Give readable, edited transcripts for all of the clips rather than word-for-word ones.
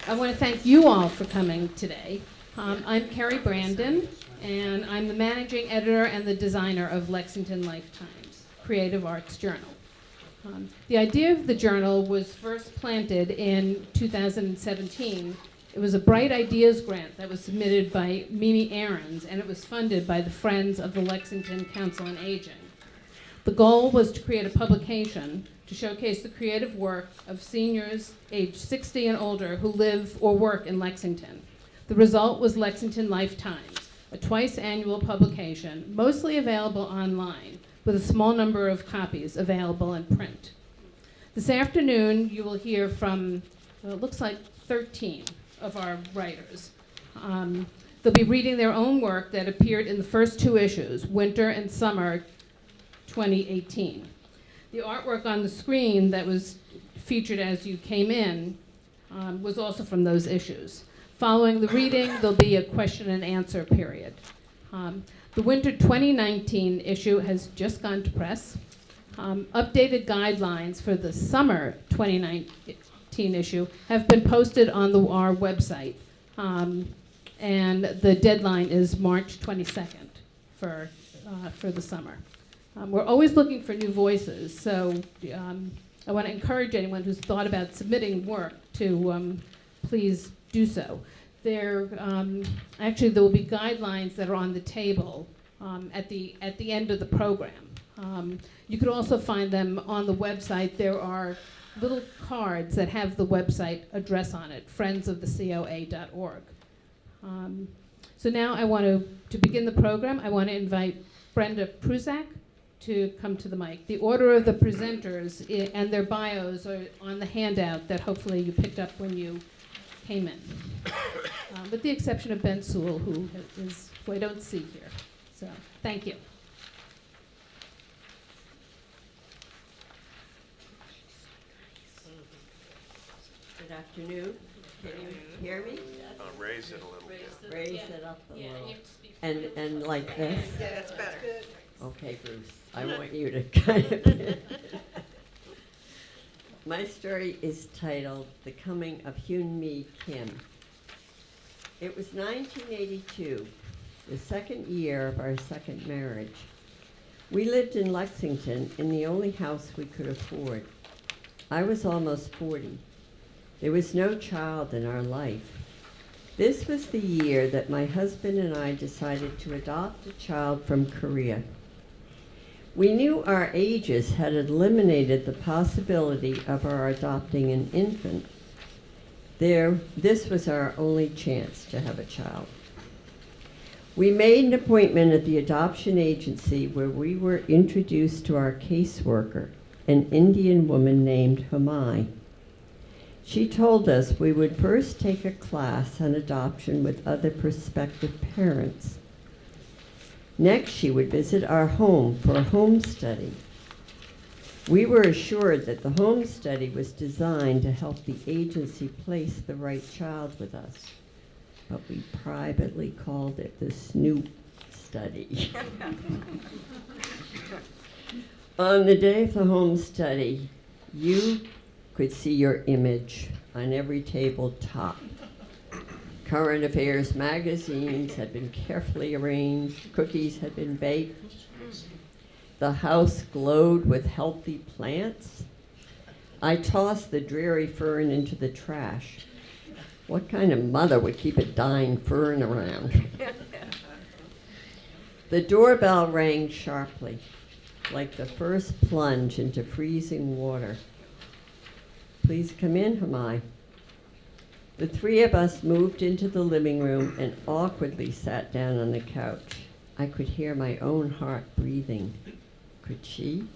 I want to thank you all for coming today. I'm Carrie Brandon, and I'm the managing editor and the designer of Lexington LifeTimes, creative arts journal. The idea of the journal was first planted in 2017. It was a Bright Ideas grant that was submitted by Mimi Ahrens, and it was funded by the Friends of the Lexington Council on Aging. The goal was to create a publication to showcase the creative work of seniors aged 60 and older who live or work in Lexington. The result was Lexington LifeTimes, a twice-annual publication, mostly available online, with a small number of copies available in print. This afternoon, you will hear from, it looks like 13 of our writers. They'll be reading their own work that appeared in the first two issues, Winter and Summer 2018. The artwork on the screen that was featured as you came in was also from those issues. Following the reading, there'll be a question and answer period. The Winter 2019 issue has just gone to press. Updated guidelines for the Summer 2019 issue have been posted on our website. And the deadline is March 22nd for the summer. We're always looking for new voices, so I want to encourage anyone who's thought about submitting work to please do so. Actually, there will be guidelines that are on the table at the end of the program. You could also find them on the website. There are little cards that have the website address on it, friendsofthecoa.org. So now I want to begin the program. I want to invite Brenda Pruzak to come to the mic. The order of the presenters and their bios are on the handout that hopefully you picked up when you came in. With the exception of Ben Sewell, who I don't see here. So, thank you. Good afternoon. Can you hear me? Raise it a little bit. Raise it up a little. And like this? Yeah, that's better. Okay, Bruce, I want you to kind of. My story is titled The Coming of Hyun Mi Kim. It was 1982, the second year of our second marriage. We lived in Lexington in the only house we could afford. I was almost 40. There was no child in our life. This was the year that my husband and I decided to adopt a child from Korea. We knew our ages had eliminated the possibility of our adopting an infant. This was our only chance to have a child. We made an appointment at the adoption agency where we were introduced to our caseworker, an Indian woman named Humai. She told us we would first take a class on adoption with other prospective parents. Next, she would visit our home for a home study. We were assured that the home study was designed to help the agency place the right child with us, but we privately called it the Snoop study. On the day of the home study, you could see your image on every tabletop. Current affairs magazines had been carefully arranged, cookies had been baked. The house glowed with healthy plants. I tossed the dreary fern into the trash. What kind of mother would keep a dying fern around? The doorbell rang sharply, like the first plunge into freezing water. Please come in, Humai. The three of us moved into the living room and awkwardly sat down on the couch. I could hear my own heart breathing. Could she?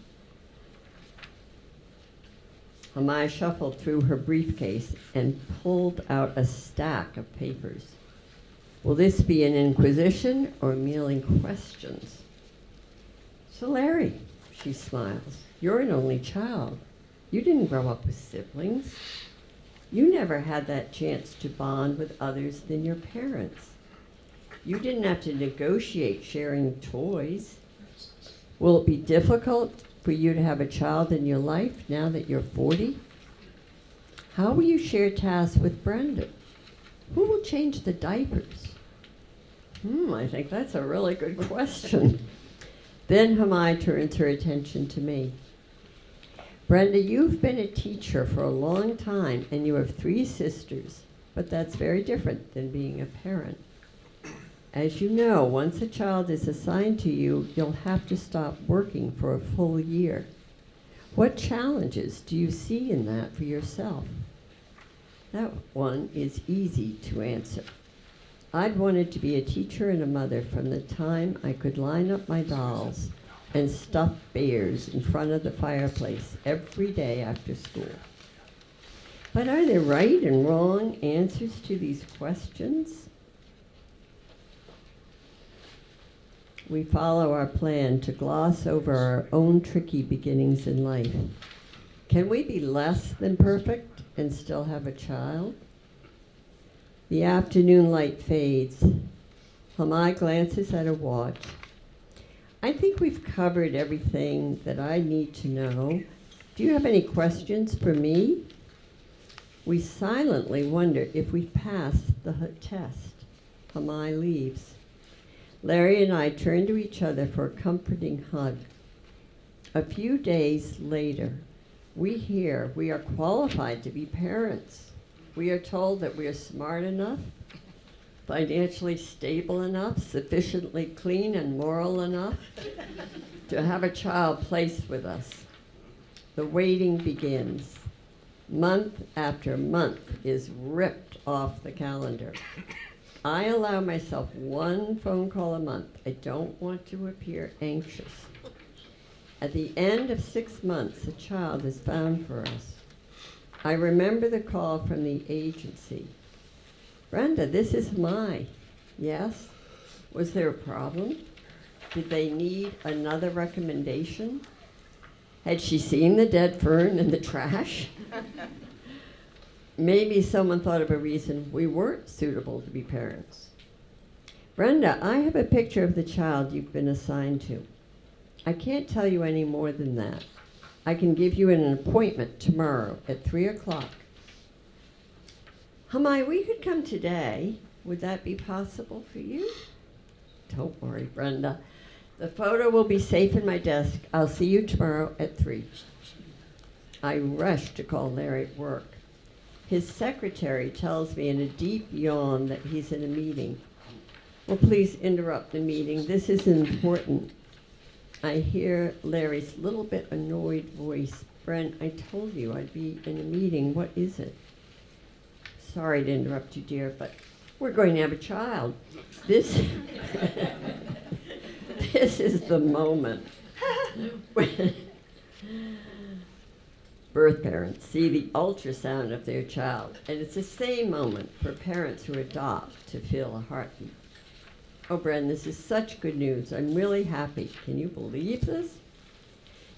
Humai shuffled through her briefcase and pulled out a stack of papers. Will this be an inquisition or merely questions? So Larry, she smiles, you're an only child. You didn't grow up with siblings. You never had that chance to bond with others than your parents. You didn't have to negotiate sharing toys. Will it be difficult for you to have a child in your life now that you're 40? How will you share tasks with Brenda? Who will change the diapers? I think that's a really good question. Then Hamai turns her attention to me. Brenda, you've been a teacher for a long time, and you have 3 sisters, but that's very different than being a parent. As you know, once a child is assigned to you, you'll have to stop working for a full year. What challenges do you see in that for yourself? That one is easy to answer. I'd wanted to be a teacher and a mother from the time I could line up my dolls and stuff bears in front of the fireplace every day after school. But are there right and wrong answers to these questions? We follow our plan to gloss over our own tricky beginnings in life. Can we be less than perfect and still have a child? The afternoon light fades. Hamai glances at her watch. I think we've covered everything that I need to know. Do you have any questions for me? We silently wonder if we've passed the test. Hamai leaves. Larry and I turn to each other for a comforting hug. A few days later, we hear we are qualified to be parents. We are told that we are smart enough, financially stable enough, sufficiently clean and moral enough to have a child placed with us. The waiting begins. Month after month is ripped off the calendar. I allow myself 1 phone call a month. I don't want to appear anxious. At the end of 6 months, a child is found for us. I remember the call from the agency. Brenda, this is Mai. Yes? Was there a problem? Did they need another recommendation? Had she seen the dead fern in the trash? Maybe someone thought of a reason we weren't suitable to be parents. Brenda, I have a picture of the child you've been assigned to. I can't tell you any more than that. I can give you an appointment tomorrow at 3 o'clock. Hamai, we could come today. Would that be possible for you? Don't worry, Brenda. The photo will be safe in my desk. I'll see you tomorrow at 3. I rush to call Larry at work. His secretary tells me in a deep yawn that he's in a meeting. Well, please interrupt the meeting. This is important. I hear Larry's little bit annoyed voice. Brent, I told you I'd be in a meeting. What is it? Sorry to interrupt you, dear, but we're going to have a child. This, this is the moment when birth parents see the ultrasound of their child, and it's the same moment for parents who adopt to feel a heartbeat. Oh, Bren, this is such good news. I'm really happy. Can you believe this?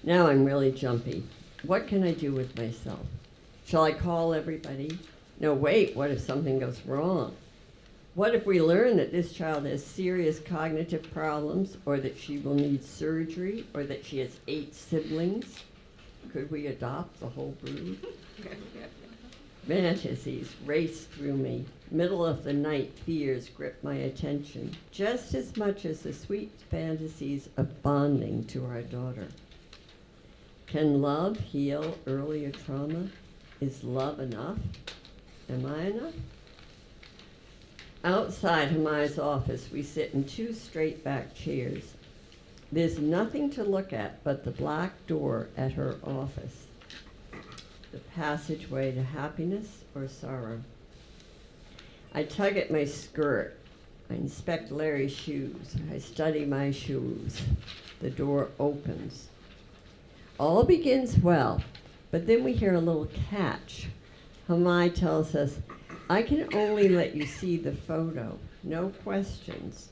Now I'm really jumpy. What can I do with myself? Shall I call everybody? No, wait, what if something goes wrong? What if we learn that this child has serious cognitive problems, or that she will need surgery, or that she has 8 siblings? Could we adopt the whole brood? Fantasies race through me. Middle of the night fears grip my attention, just as much as the sweet fantasies of bonding to our daughter. Can love heal earlier trauma? Is love enough? Am I enough? Outside Hamai's office, we sit in 2 straight-back chairs. There's nothing to look at but the black door at her office, the passageway to happiness or sorrow. I tug at my skirt. I inspect Larry's shoes. I study my shoes. The door opens. All begins well, but then we hear a little catch. Hamai tells us, I can only let you see the photo, no questions.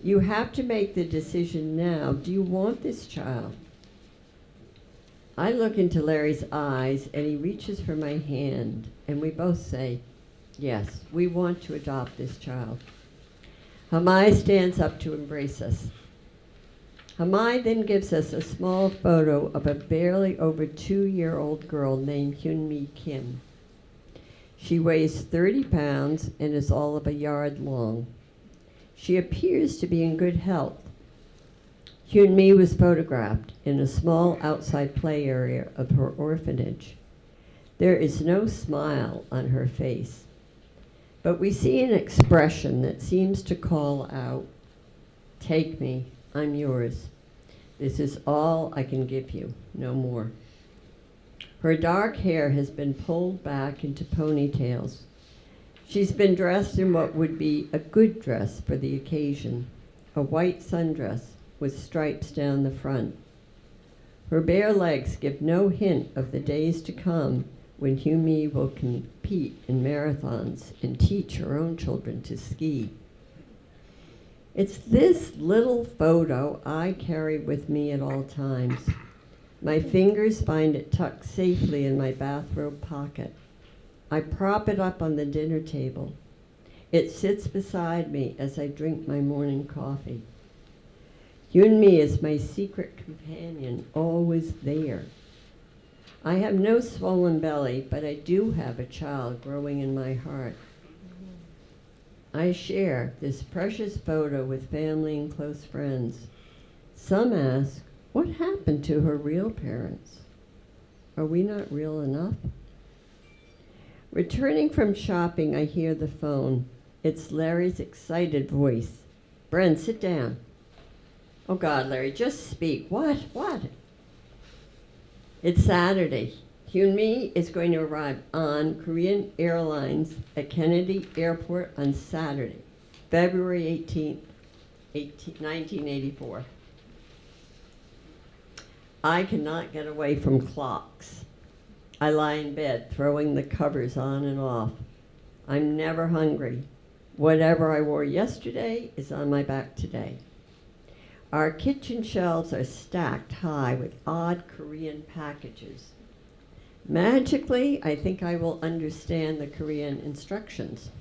You have to make the decision now. Do you want this child? I look into Larry's eyes, and he reaches for my hand, and we both say, yes, we want to adopt this child. Hamai stands up to embrace us. Hamai then gives us a small photo of a barely over 2-year-old girl named Hyunmi Kim. She weighs 30 pounds and is all of a yard long. She appears to be in good health. Hyun-mi was photographed in a small outside play area of her orphanage. There is no smile on her face, but we see an expression that seems to call out, "Take me, I'm yours. This is all I can give you, no more." Her dark hair has been pulled back into ponytails. She's been dressed in what would be a good dress for the occasion, a white sundress with stripes down the front. Her bare legs give no hint of the days to come when Hyun-mi will compete in marathons and teach her own children to ski. It's this little photo I carry with me at all times. My fingers find it tucked safely in my bathrobe pocket. I prop it up on the dinner table. It sits beside me as I drink my morning coffee. Hyun-mi is my secret companion, always there. I have no swollen belly, but I do have a child growing in my heart. I share this precious photo with family and close friends. Some ask, what happened to her real parents? Are we not real enough? Returning from shopping, I hear the phone. It's Larry's excited voice. "Bren, sit down." "Oh God, Larry, just speak." What? It's Saturday. Hyun-mi is going to arrive on Korean Airlines at Kennedy Airport on Saturday, February 18th, 1984. I cannot get away from clocks. I lie in bed, throwing the covers on and off. I'm never hungry. Whatever I wore yesterday is on my back today. Our kitchen shelves are stacked high with odd Korean packages. Magically, I think I will understand the Korean instructions.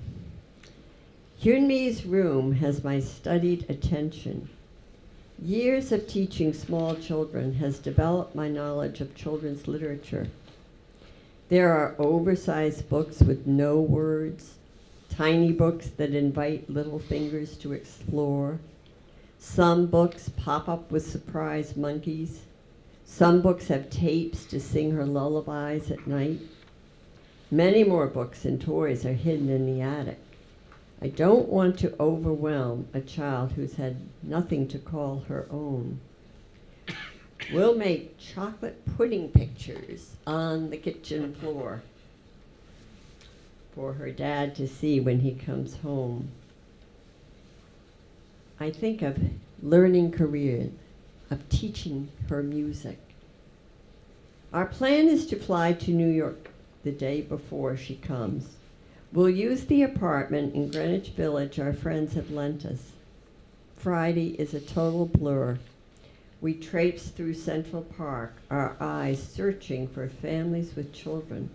Hyun-mi's room has my studied attention. Years of teaching small children has developed my knowledge of children's literature. There are oversized books with no words, tiny books that invite little fingers to explore. Some books pop up with surprise monkeys. Some books have tapes to sing her lullabies at night. Many more books and toys are hidden in the attic. I don't want to overwhelm a child who's had nothing to call her own. We'll make chocolate pudding pictures on the kitchen floor for her dad to see when he comes home. I think of learning Korean, of teaching her music. Our plan is to fly to New York the day before she comes. We'll use the apartment in Greenwich Village our friends have lent us. Friday is a total blur. We traipse through Central Park, our eyes searching for families with children.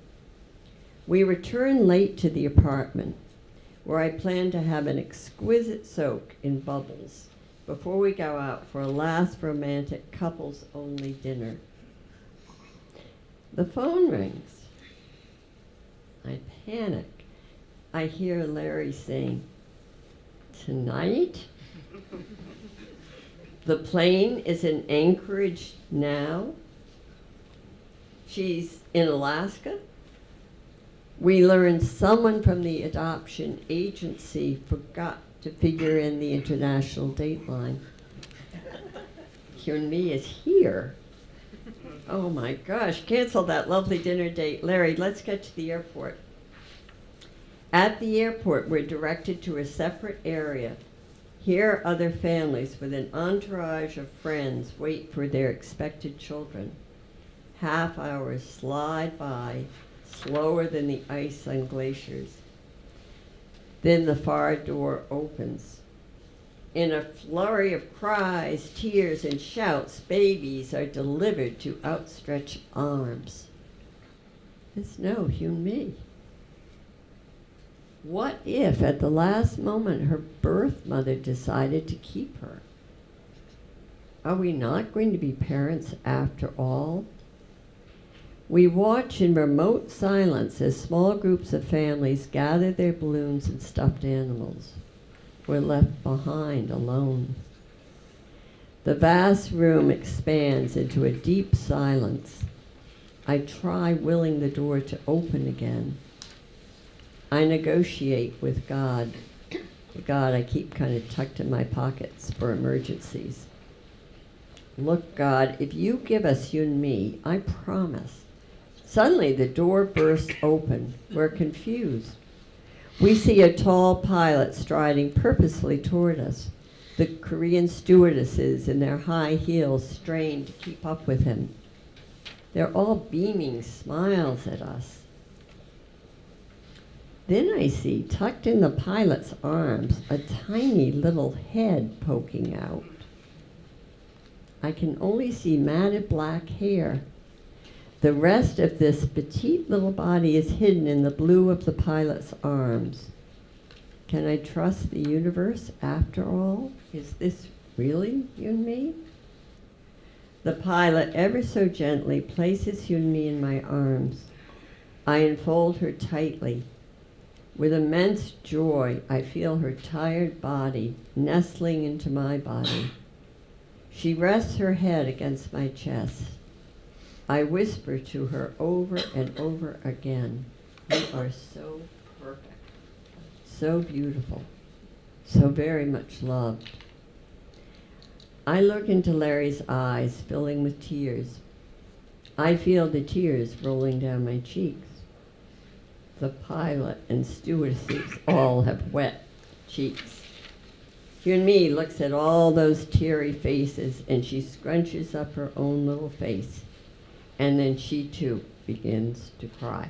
We return late to the apartment, where I plan to have an exquisite soak in bubbles before we go out for a last romantic couples-only dinner. The phone rings. I panic. I hear Larry saying, "Tonight?" The plane is in Anchorage now. She's in Alaska. We learned someone from the adoption agency forgot to figure in the international dateline. Hyun-mi is here. Oh my gosh, cancel that lovely dinner date. Larry, let's get to the airport. At the airport, we're directed to a separate area. Here, other families with an entourage of friends wait for their expected children. Half hours slide by, slower than the ice on glaciers. Then the far door opens. In a flurry of cries, tears, and shouts, babies are delivered to outstretched arms. There's no Hyun-mi. What if at the last moment her birth mother decided to keep her? Are we not going to be parents after all? We watch in remote silence as small groups of families gather their balloons and stuffed animals. We're left behind alone. The vast room expands into a deep silence. I try willing the door to open again. I negotiate with God, the God I keep kind of tucked in my pockets for emergencies. Look, God, if you give us you and me, I promise. Suddenly the door bursts open. We're confused. We see a tall pilot striding purposefully toward us. The Korean stewardesses in their high heels strain to keep up with him. They're all beaming smiles at us. Then I see, tucked in the pilot's arms, a tiny little head poking out. I can only see matted black hair. The rest of this petite little body is hidden in the blue of the pilot's arms. Can I trust the universe after all? Is this really you and me? The pilot ever so gently places you and me in my arms. I enfold her tightly. With immense joy, I feel her tired body nestling into my body. She rests her head against my chest. I whisper to her over and over again, you are so perfect, so beautiful, so very much loved. I look into Larry's eyes, filling with tears. I feel the tears rolling down my cheeks. The pilot and stewardesses all have wet cheeks. Hyun-mi looks at all those teary faces, and she scrunches up her own little face. And then she too begins to cry.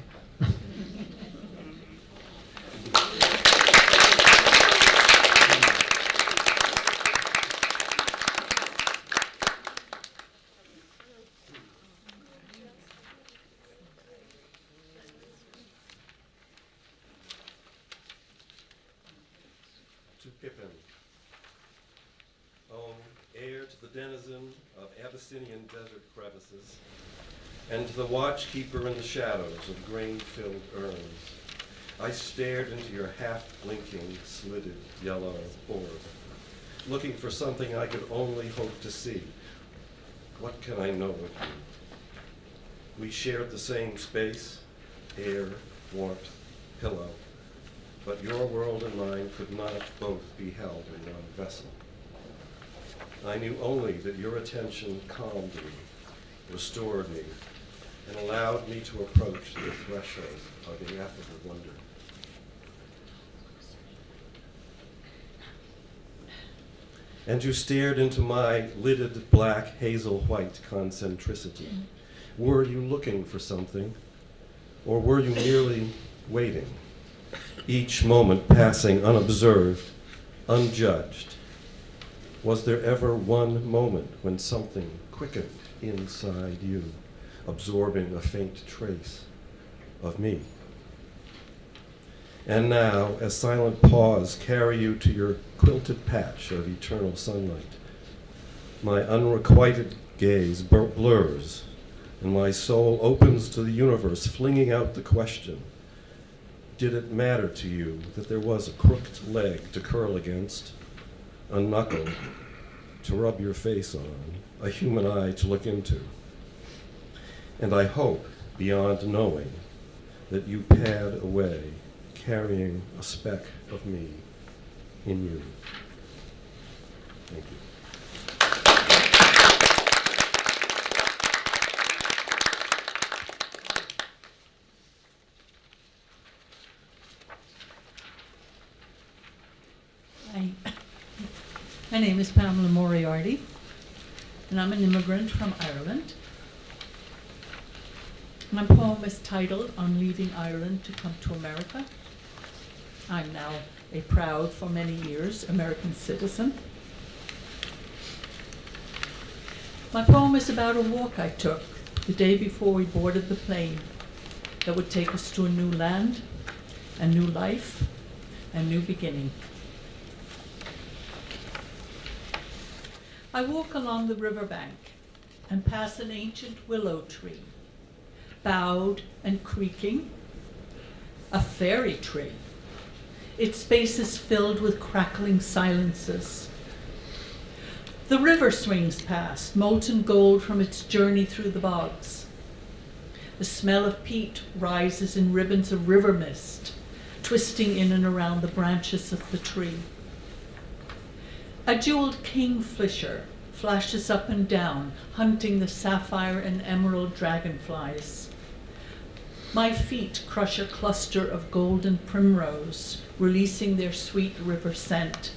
To Pippin. Oh, heir to the denizen of Abyssinian desert crevices, and to the watchkeeper in the shadows of grain-filled urns, I stared into your half-blinking, slitted yellow orb, looking for something I could only hope to see. What can I know of you? We shared the same space, air, warmth, pillow, but your world and mine could not both be held in one vessel. I knew only that your attention calmed me, restored me, and allowed me to approach the threshold of ineffable wonder. And you stared into my lidded black hazel-white concentricity. Were you looking for something, or were you merely waiting, each moment passing unobserved, unjudged? Was there ever one moment when something quickened inside you, absorbing a faint trace of me? And now, as silent paws carry you to your quilted patch of eternal sunlight, my unrequited gaze blurs, and my soul opens to the universe, flinging out the question, did it matter to you that there was a crooked leg to curl against, a knuckle to rub your face on, a human eye to look into? And I hope, beyond knowing, that you pad away, carrying a speck of me in you. Thank you. Hi. My name is Pamela Moriarty, and I'm an immigrant from Ireland. My poem is titled On Leaving Ireland to Come to America. I'm now a proud, for many years, American citizen. My poem is about a walk I took the day before we boarded the plane that would take us to a new land, a new life, a new beginning. I walk along the riverbank and pass an ancient willow tree. bowed and creaking. A fairy tree. Its base is filled with crackling silences. The river swings past, molten gold from its journey through the bogs. The smell of peat rises in ribbons of river mist, twisting in and around the branches of the tree. A jeweled kingfisher flashes up and down, hunting the sapphire and emerald dragonflies. My feet crush a cluster of golden primrose, releasing their sweet river scent.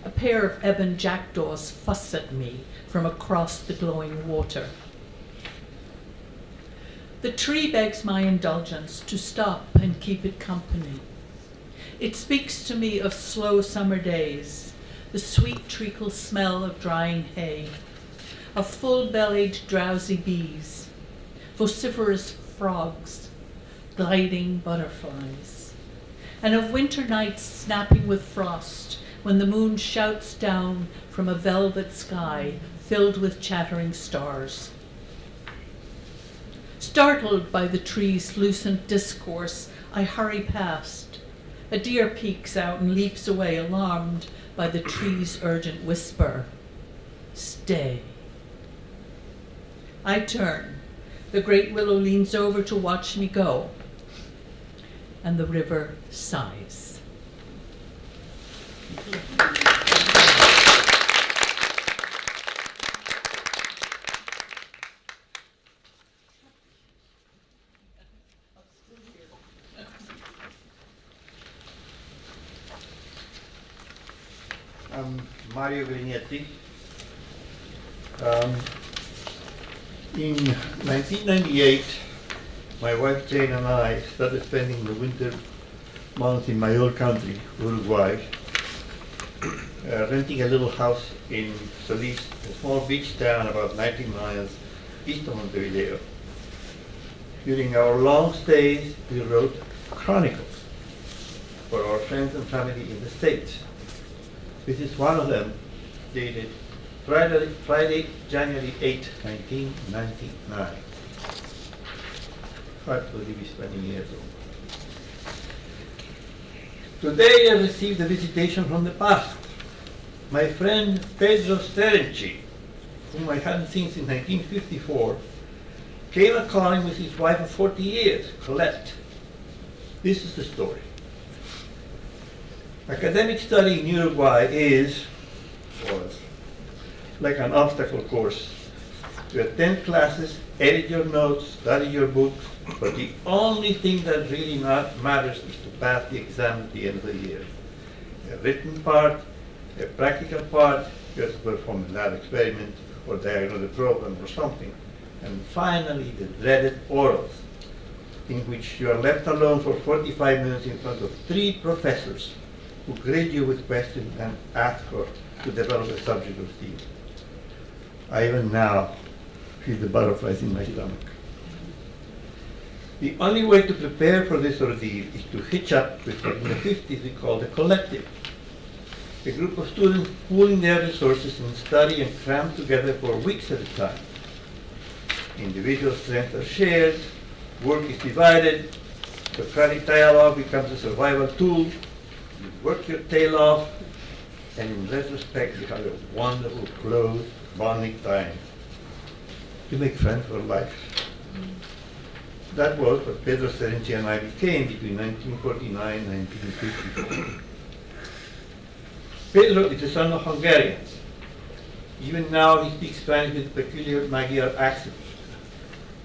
A pair of ebon jackdaws fuss at me from across the glowing water. The tree begs my indulgence to stop and keep it company. It speaks to me of slow summer days, the sweet treacle smell of drying hay, of full-bellied drowsy bees, vociferous frogs, gliding butterflies, and of winter nights snapping with frost when the moon shouts down from a velvet sky filled with chattering stars. Startled by the tree's lucent discourse, I hurry past. A deer peeks out and leaps away, alarmed by the tree's urgent whisper. Stay. I turn. The great willow leans over to watch me go, and the river sighs. I'm Mario Grignetti. In 1998, my wife Jane and I started spending the winter months in my old country, Uruguay, renting a little house in Solís, a small beach town about 90 miles east of Montevideo. During our long stays, we wrote chronicles for our friends and family in the States. This is one of them, dated Friday, January 8, 1999. Hard to believe it's 20 years old. Today I received a visitation from the past. My friend Pedro Sterenci, whom I hadn't seen since 1954, came a-calling with his wife of 40 years, Colette. This is the story. Academic study in Uruguay was like an obstacle course. You attend classes, edit your notes, study your books, but the only thing that really matters is to pass the exam at the end of the year. A written part, a practical part, you have to perform a lab experiment or diagnose a problem or something. And finally, the dreaded orals, in which you are left alone for 45 minutes in front of 3 professors who grade you with questions and ask to develop a subject of study. I even now feel the butterflies in my stomach. The only way to prepare for this ordeal is to hitch up with what in the 50s we called a collective. A group of students pooling their resources and study and cram together for weeks at a time. Individual strengths are shared, work is divided, Socratic dialogue becomes a survival tool, you work your tail off, and in retrospect you have a wonderful, close, bonding time. You make friends for life. That was what Pedro Sterenci and I became between 1949 and 1954. Pedro is the son of Hungarians. Even now he speaks Spanish with peculiar Magyar accent.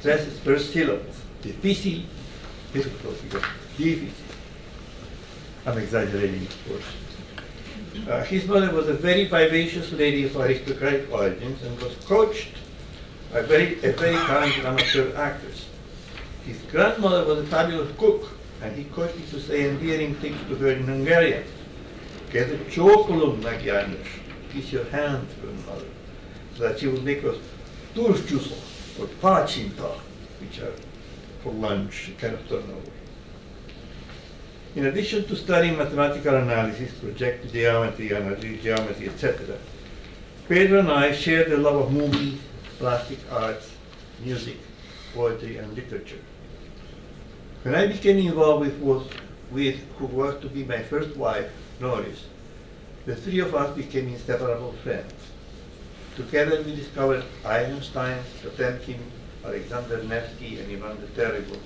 Stresses first syllables. Difícil, difficult, difícil. I'm exaggerating, of course. His mother was a very vivacious lady of aristocratic origins and was coached by a very talented amateur actress. His grandmother was a fabulous cook, and he coached me to say endearing things to her in Hungarian. Get a chocolate, Magyánus. Kiss your hand, grandmother, so that she would make us tursztyszok or palacsinta, which are for lunch, a kind of turnover. In addition to studying mathematical analysis, projective geometry, analytic geometry, etc., Pedro and I shared the love of movies, plastic arts, music, poetry, and literature. When I became involved with who was to be my first wife, Norris, the three of us became inseparable friends. Together we discovered Einstein, Potemkin, Alexander Nevsky, and Ivan the Terrible.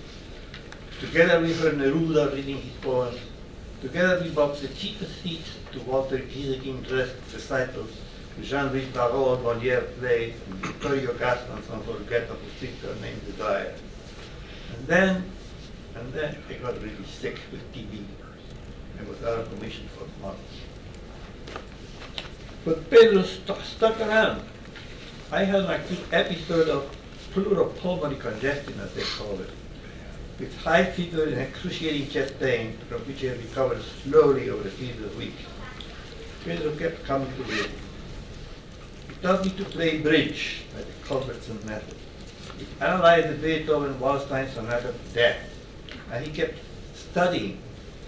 Together we heard Neruda reading his poems. Together we bought the cheapest seats to Walter Gieseking-dressed recitals, Jean-Louis Barrault, Molière plays, and Vittorio Gassman's unforgettable picture named Desire. And then I got really sick with TB and was out of commission for months. But Pedro stuck around. I had an acute episode of pleuropulmonary congestion, as they call it, with high fever and excruciating chest pain, from which I recovered slowly over a period of weeks. Pedro kept coming to visit. He taught me to play bridge by the Culbertson method. He analyzed the Beethoven Wallstein sonata to death, and he kept studying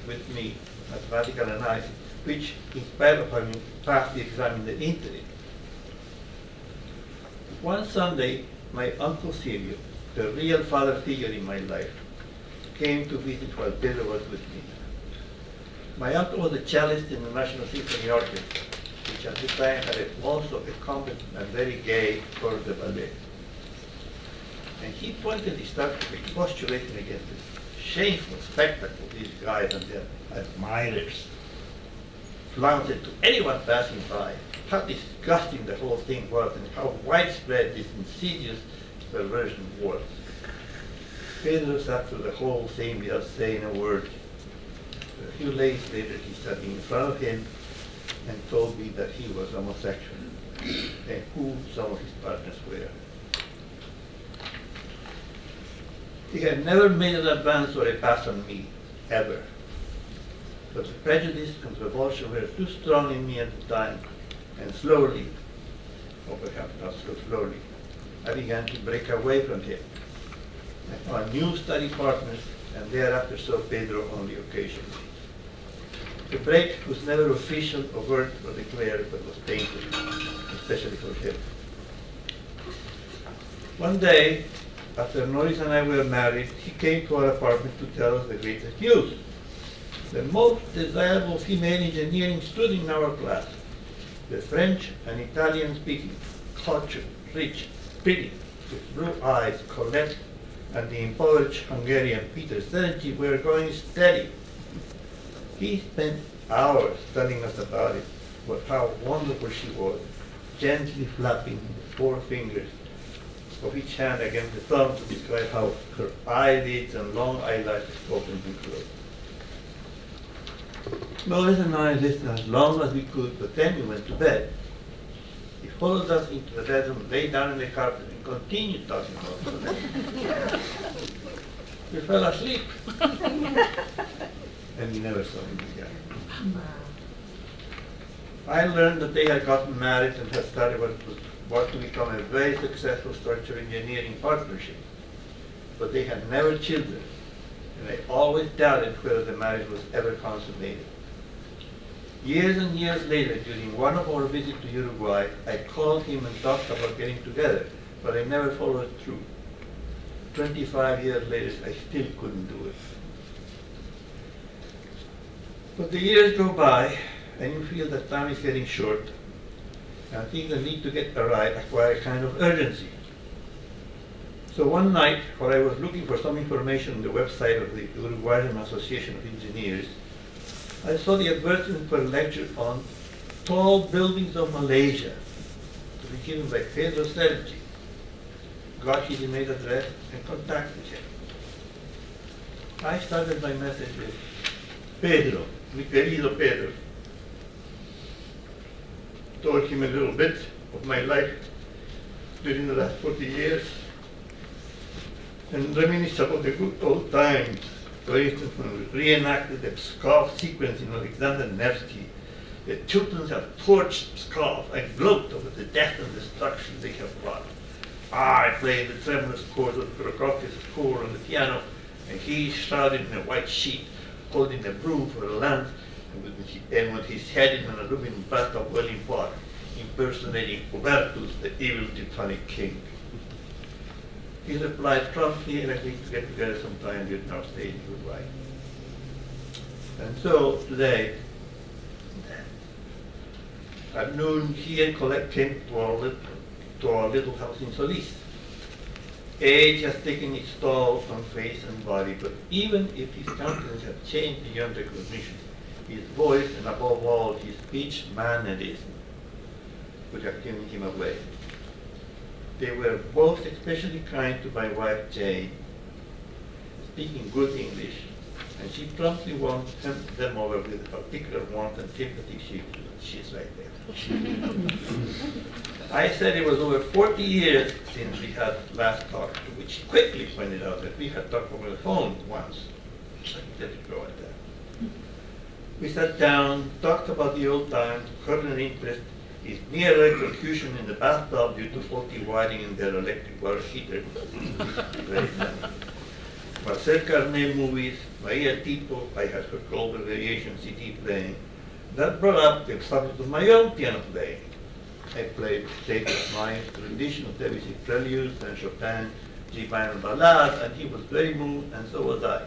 with me mathematical analysis, which, in spite of having passed the exam in the interim. One Sunday, my Uncle Silvio, the real father figure in my life, came to visit while Pedro was with me. My uncle was a cellist in the National Symphony Orchestra, which at the time had also a competent and very gay corps de ballet. And he pointedly started expostulating against the shameful spectacle these guys and their admirers flaunted to anyone passing by, how disgusting the whole thing was, and how widespread this insidious perversion was. Pedro sat through the whole thing without saying a word. A few days later, he sat in front of him and told me that he was homosexual, and who some of his partners were. He had never made an advance or a pass on me, ever. But the prejudice and revulsion were too strong in me at the time, and slowly, or perhaps not so slowly, I began to break away from him. I found new study partners, and thereafter saw Pedro only occasionally. The break was never official, overt, or declared, but was painful, especially for him. One day, after Norris and I were married, he came to our apartment to tell us the greatest news. The most desirable female engineering student in our class, the French and Italian speaking, cultured, rich, pretty, with blue eyes, Colette, and the impoverished Hungarian Peter Serenci were going steady. He spent hours telling us about it, but how wonderful she was, gently flapping the four fingers of each hand against the thumb to describe how her eyelids and long eyelashes opened and closed. Lois and I listened as long as we could, but then we went to bed. He followed us into the bedroom, lay down on the carpet, and continued talking about it. We fell asleep. And we never saw him again. I learned that they had gotten married and had started what to become a very successful structural engineering partnership. But they had never children, and I always doubted whether the marriage was ever consummated. Years and years later, during one of our visits to Uruguay, I called him and talked about getting together, but I never followed through. 25 years later, I still couldn't do it. But the years go by, and you feel that time is getting short, and things that need to get right acquire a kind of urgency. So one night, while I was looking for some information on the website of the Uruguayan Association of Engineers, I saw the advertisement for a lecture on tall buildings of Malaysia, to be given by Pedro Serenci. Got his email address and contacted him. I started my message with Pedro, mi querido Pedro. Told him a little bit of my life during the last 40 years and reminisced about the good old times. For instance, when we reenacted the Pskov sequence in Alexander Nevsky, the Teutons have torched Pskov and gloat over the death and destruction they have wrought. I played the tremulous chords of Prokofiev's score on the piano, and he shrouded in a white sheet, holding a broom for a lance, and with his head in an aluminum bust of boiling water, impersonating Hubertus, the evil Teutonic king. He replied promptly and agreed to get together sometime during our stay in Uruguay. And so today, at noon, he and Colette came to our little house in Solis. Age has taken its toll on face and body, but even if his countenance had changed beyond recognition, his voice and above all his speech mannerism would have given him away. They were both especially kind to my wife Jane, speaking good English, and she promptly won them over with a particular warmth and sympathy. She's right there. I said it was over 40 years since we had last talked, to which she quickly pointed out that we had talked over the phone once. So let it go at that. We sat down, talked about the old times, heard an interest, his near electrocution in the bathtub due to faulty wiring in their electric water heater. Very funny. Marcel Carnet movies, Maria Tipo, I had her Golden Variation CD playing. That brought up the subject of my own piano playing. I played State of Mind, rendition of Debussy Preludes and Chopin, G-minor Ballade, and he was very moved, and so was I.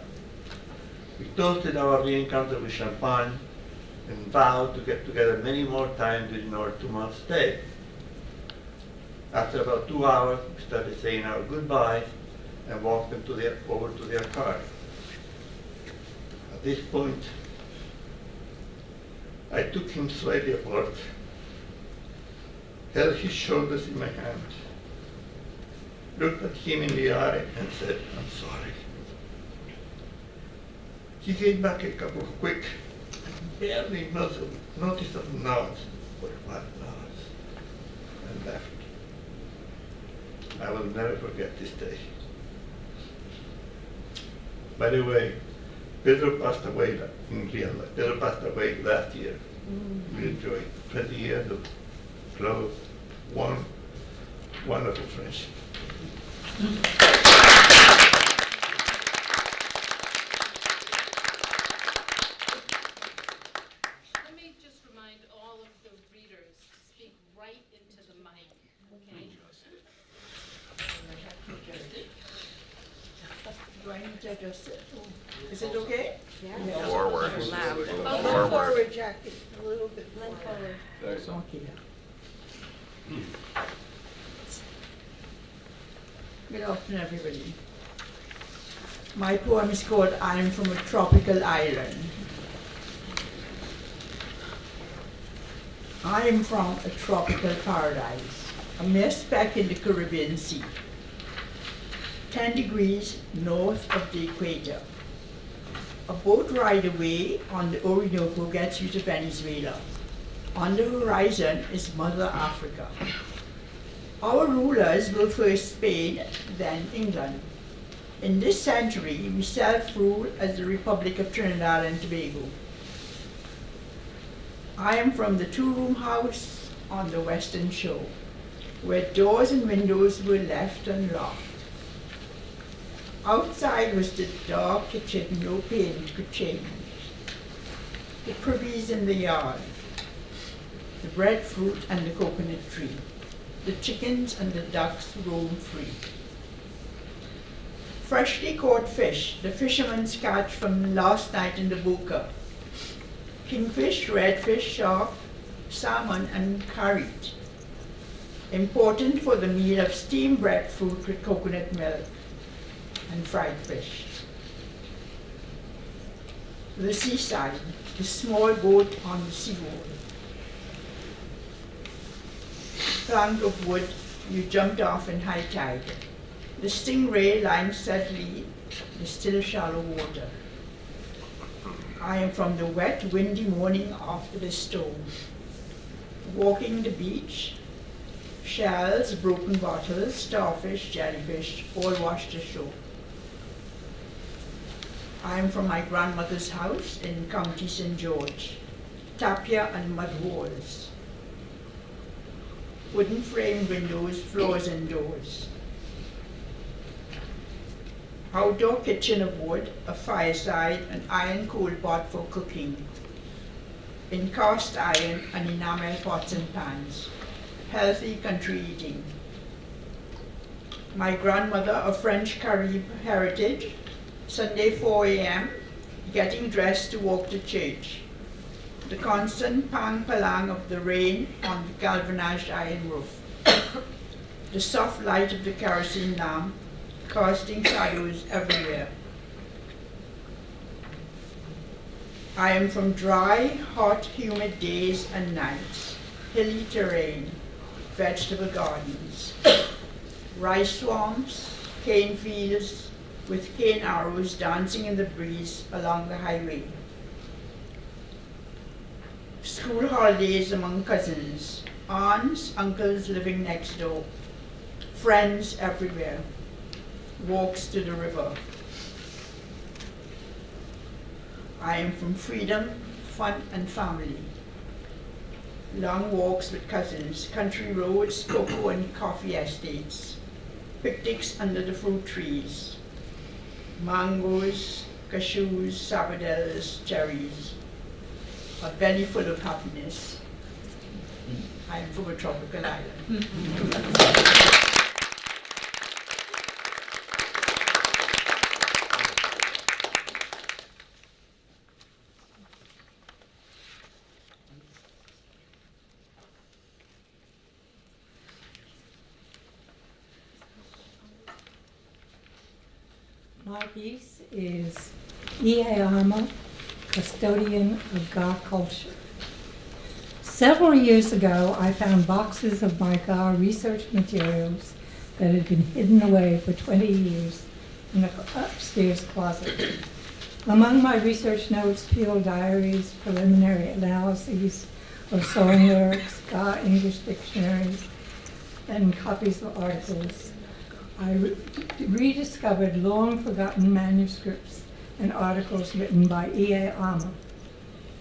We toasted our re-encounter with champagne and vowed to get together many more times during our 2-month stay. After about 2 hours, we started saying our goodbyes and walked them over to their car. At this point, I took him slightly apart, held his shoulders in my hand, looked at him in the eye and said, "I'm sorry." He gave back a couple of quick, barely noticeable nods, but what nods, and left. I will never forget this day. By the way, Pedro passed away in real life. Pedro passed away last year. We enjoyed 20 years of close, warm, wonderful friendship. Let me just remind all of the readers to speak right into the mic, okay? Do I need to adjust it? Is it okay? Yeah. Forward. Go forward, Jackie, a little bit forward. That's Okay. Good afternoon, everybody. My poem is called "I'm from a Tropical Island." I am from a tropical paradise, a mere speck in the Caribbean Sea, 10 degrees north of the equator. A boat ride away on the Orinoco gets you to Venezuela. On the horizon is Mother Africa. Our rulers were first Spain, then England. In this century, we self-rule as the Republic of Trinidad and Tobago. I am from the 2-room house on the western shore, where doors and windows were left unlocked. Outside was the dark kitchen no paint could change. The privies in the yard, the breadfruit and the coconut tree. The chickens and the ducks roam free. Freshly caught fish, the fisherman's catch from last night in the boca. Kingfish, redfish, shark, salmon and carrot. Important for the meal of steamed breadfruit with coconut milk and fried fish. The seaside, the small boat on the seawall. Plank of wood you jumped off in high tide. The stingray lying steadily, the still shallow water. I am from the wet, windy morning after the storm. Walking the beach, shells, broken bottles, starfish, jellyfish, all washed ashore. I am from my grandmother's house in County St. George, tapia and mud walls. Wooden frame windows, floors and doors. Outdoor kitchen of wood, a fireside, an iron coal pot for cooking. In cast iron and enamel pots and pans. Healthy country eating. My grandmother of French Carib heritage, Sunday 4 a.m., getting dressed to walk to church. The constant pang-palang of the rain on the galvanized iron roof. The soft light of the kerosene lamp casting shadows everywhere. I am from dry, hot, humid days and nights, hilly terrain, vegetable gardens, rice swamps, cane fields with cane arrows dancing in the breeze along the highway. School holidays among cousins, aunts, uncles living next door, friends everywhere, walks to the river. I am from freedom, fun, and family. Long walks with cousins, country roads, cocoa and coffee estates, picnics under the fruit trees, mangoes, cashews, sapodillas, cherries, a belly full of happiness. I am from a tropical island. My piece is E.A. Alma, Custodian of Ga Culture. Several years ago, I found boxes of my Ga research materials that had been hidden away for 20 years in an upstairs closet. Among my research notes, field diaries, preliminary analyses of song lyrics, Ga English dictionaries, and copies of articles. I rediscovered long-forgotten manuscripts and articles written by E.A. Alma.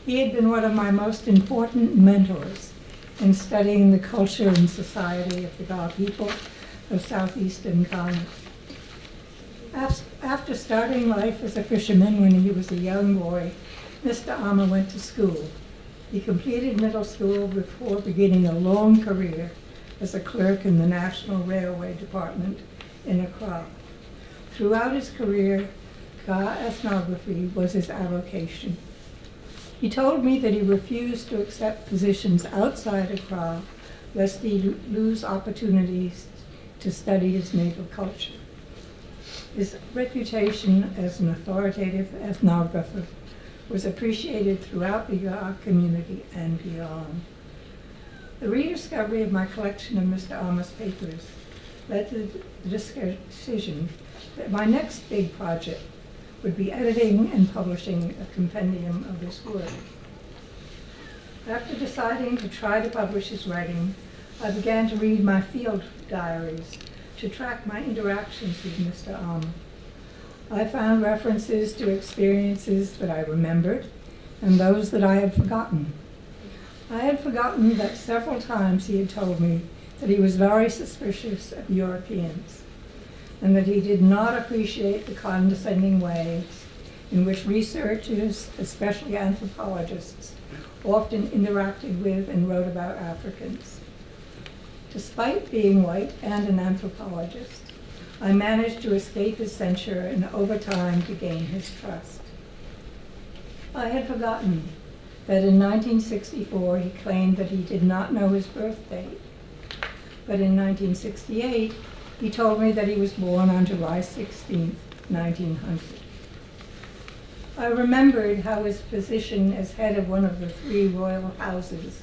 He had been one of my most important mentors in studying the culture and society of the Ga people of southeastern Ghana. After starting life as a fisherman when he was a young boy, Mr. Alma went to school. He completed middle school before beginning a long career as a clerk in the National Railway Department in Accra. Throughout his career, Ga ethnography was his avocation. He told me that he refused to accept positions outside Accra lest he lose opportunities to study his native culture. His reputation as an authoritative ethnographer was appreciated throughout the Ga community and beyond. The rediscovery of my collection of Mr. Alma's papers led to the decision that my next big project would be editing and publishing a compendium of his work. After deciding to try to publish his writing, I began to read my field diaries to track my interactions with Mr. Alma. I found references to experiences that I remembered and those that I had forgotten. I had forgotten that several times he had told me that he was very suspicious of Europeans and that he did not appreciate the condescending ways in which researchers, especially anthropologists, often interacted with and wrote about Africans. Despite being white and an anthropologist, I managed to escape his censure and over time to gain his trust. I had forgotten that in 1964 he claimed that he did not know his birth date. But in 1968, he told me that he was born on July 16, 1900. I remembered how his position as head of one of the 3 royal houses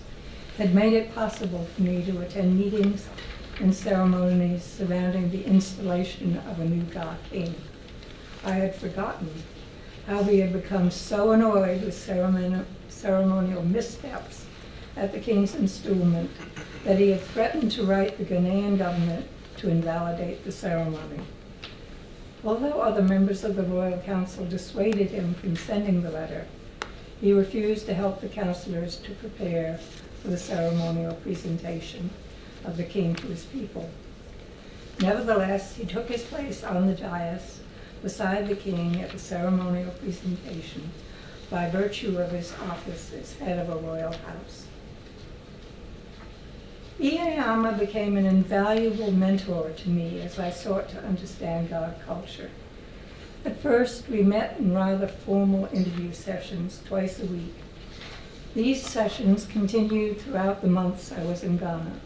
had made it possible for me to attend meetings and ceremonies surrounding the installation of a new Ga king. I had forgotten how he had become so annoyed with ceremonial missteps at the king's installment that he had threatened to write the Ghanaian government to invalidate the ceremony. Although other members of the Royal Council dissuaded him from sending the letter, he refused to help the councillors to prepare for the ceremonial presentation of the king to his people. Nevertheless, he took his place on the dais beside the king at the ceremonial presentation by virtue of his office as head of a royal house. Iyayama became an invaluable mentor to me as I sought to understand God culture. At first, we met in rather formal interview sessions twice a week. These sessions continued throughout the months I was in Ghana,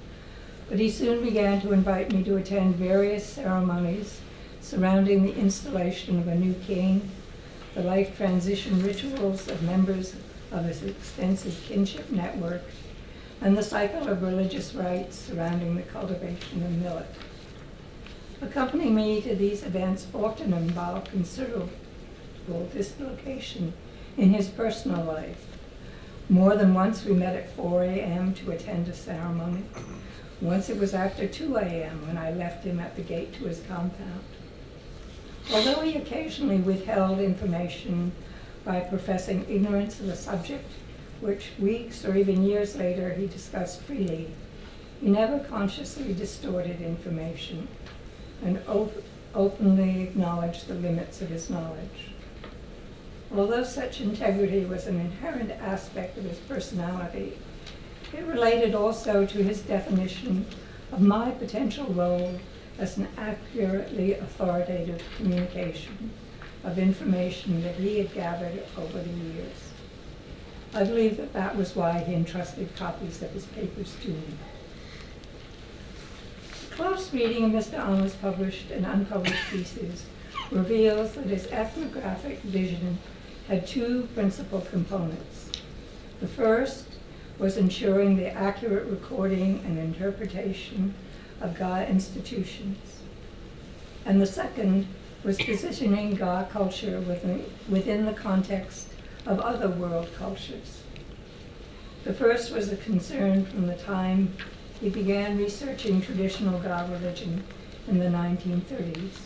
but he soon began to invite me to attend various ceremonies surrounding the installation of a new king, the life transition rituals of members of his extensive kinship network, and the cycle of religious rites surrounding the cultivation of millet. Accompanying me to these events often involved considerable dislocation in his personal life. More than once we met at 4 a.m. to attend a ceremony. Once it was after 2 a.m. when I left him at the gate to his compound. Although he occasionally withheld information by professing ignorance of the subject, which weeks or even years later he discussed freely, he never consciously distorted information and openly acknowledged the limits of his knowledge. Although such integrity was an inherent aspect of his personality, it related also to his definition of my potential role as an accurately authoritative communication of information that he had gathered over the years. I believe that that was why he entrusted copies of his papers to me. A close reading of Mr. Ama's published and unpublished pieces reveals that his ethnographic vision had two principal components. The first was ensuring the accurate recording and interpretation of Ga institutions. And the second was positioning Ga culture within the context of other world cultures. The first was a concern from the time he began researching traditional Ga religion in the 1930s,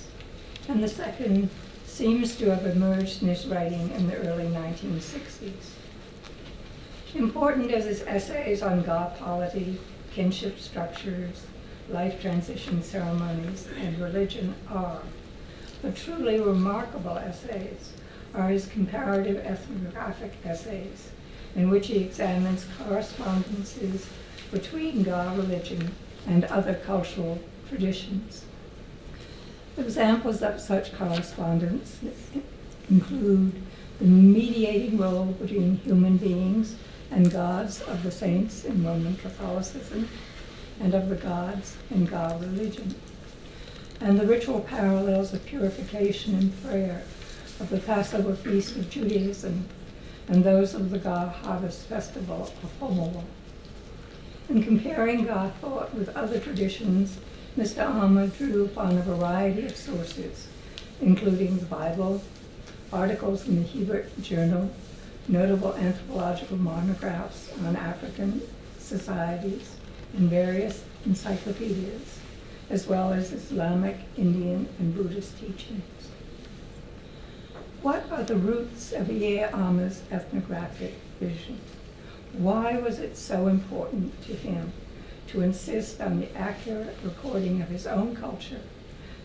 and the second seems to have emerged in his writing in the early 1960s. Important as his essays on Ga polity, kinship structures, life transition ceremonies, and religion are, the truly remarkable essays are his comparative ethnographic essays, in which he examines correspondences between Ga religion and other cultural traditions. Examples of such correspondence include the mediating role between human beings and gods of the saints in Roman Catholicism, and of the gods in Ga religion, and the ritual parallels of purification and prayer of the Passover feast of Judaism and those of the Ga harvest festival of Homowa. In comparing Ga thought with other traditions, Mr. Ama drew upon a variety of sources, including the Bible, articles in the Hebert Journal, notable anthropological monographs on African societies, and various encyclopedias, as well as Islamic, Indian, and Buddhist teachings. What are the roots of Iyayama's ethnographic vision? Why was it so important to him to insist on the accurate recording of his own culture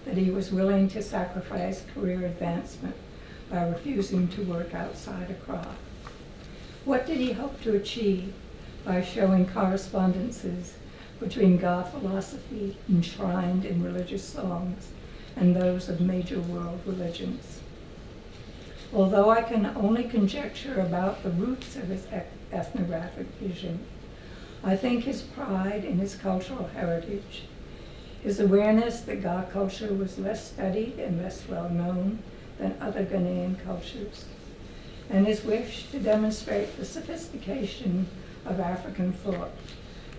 that he was willing to sacrifice career advancement by refusing to work outside Accra? What did he hope to achieve by showing correspondences between Ga philosophy enshrined in religious songs and those of major world religions? Although I can only conjecture about the roots of his ethnographic vision, I think his pride in his cultural heritage, his awareness that Ga culture was less studied and less well known than other Ghanaian cultures, and his wish to demonstrate the sophistication of African thought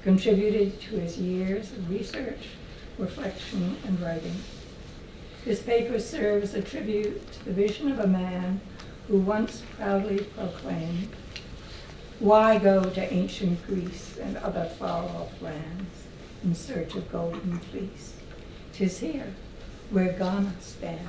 contributed to his years of research, reflection, and writing. His paper serves a tribute to the vision of a man who once proudly proclaimed, "Why go to ancient Greece and other far-off lands in search of golden fleece? 'Tis here where Ghana stands."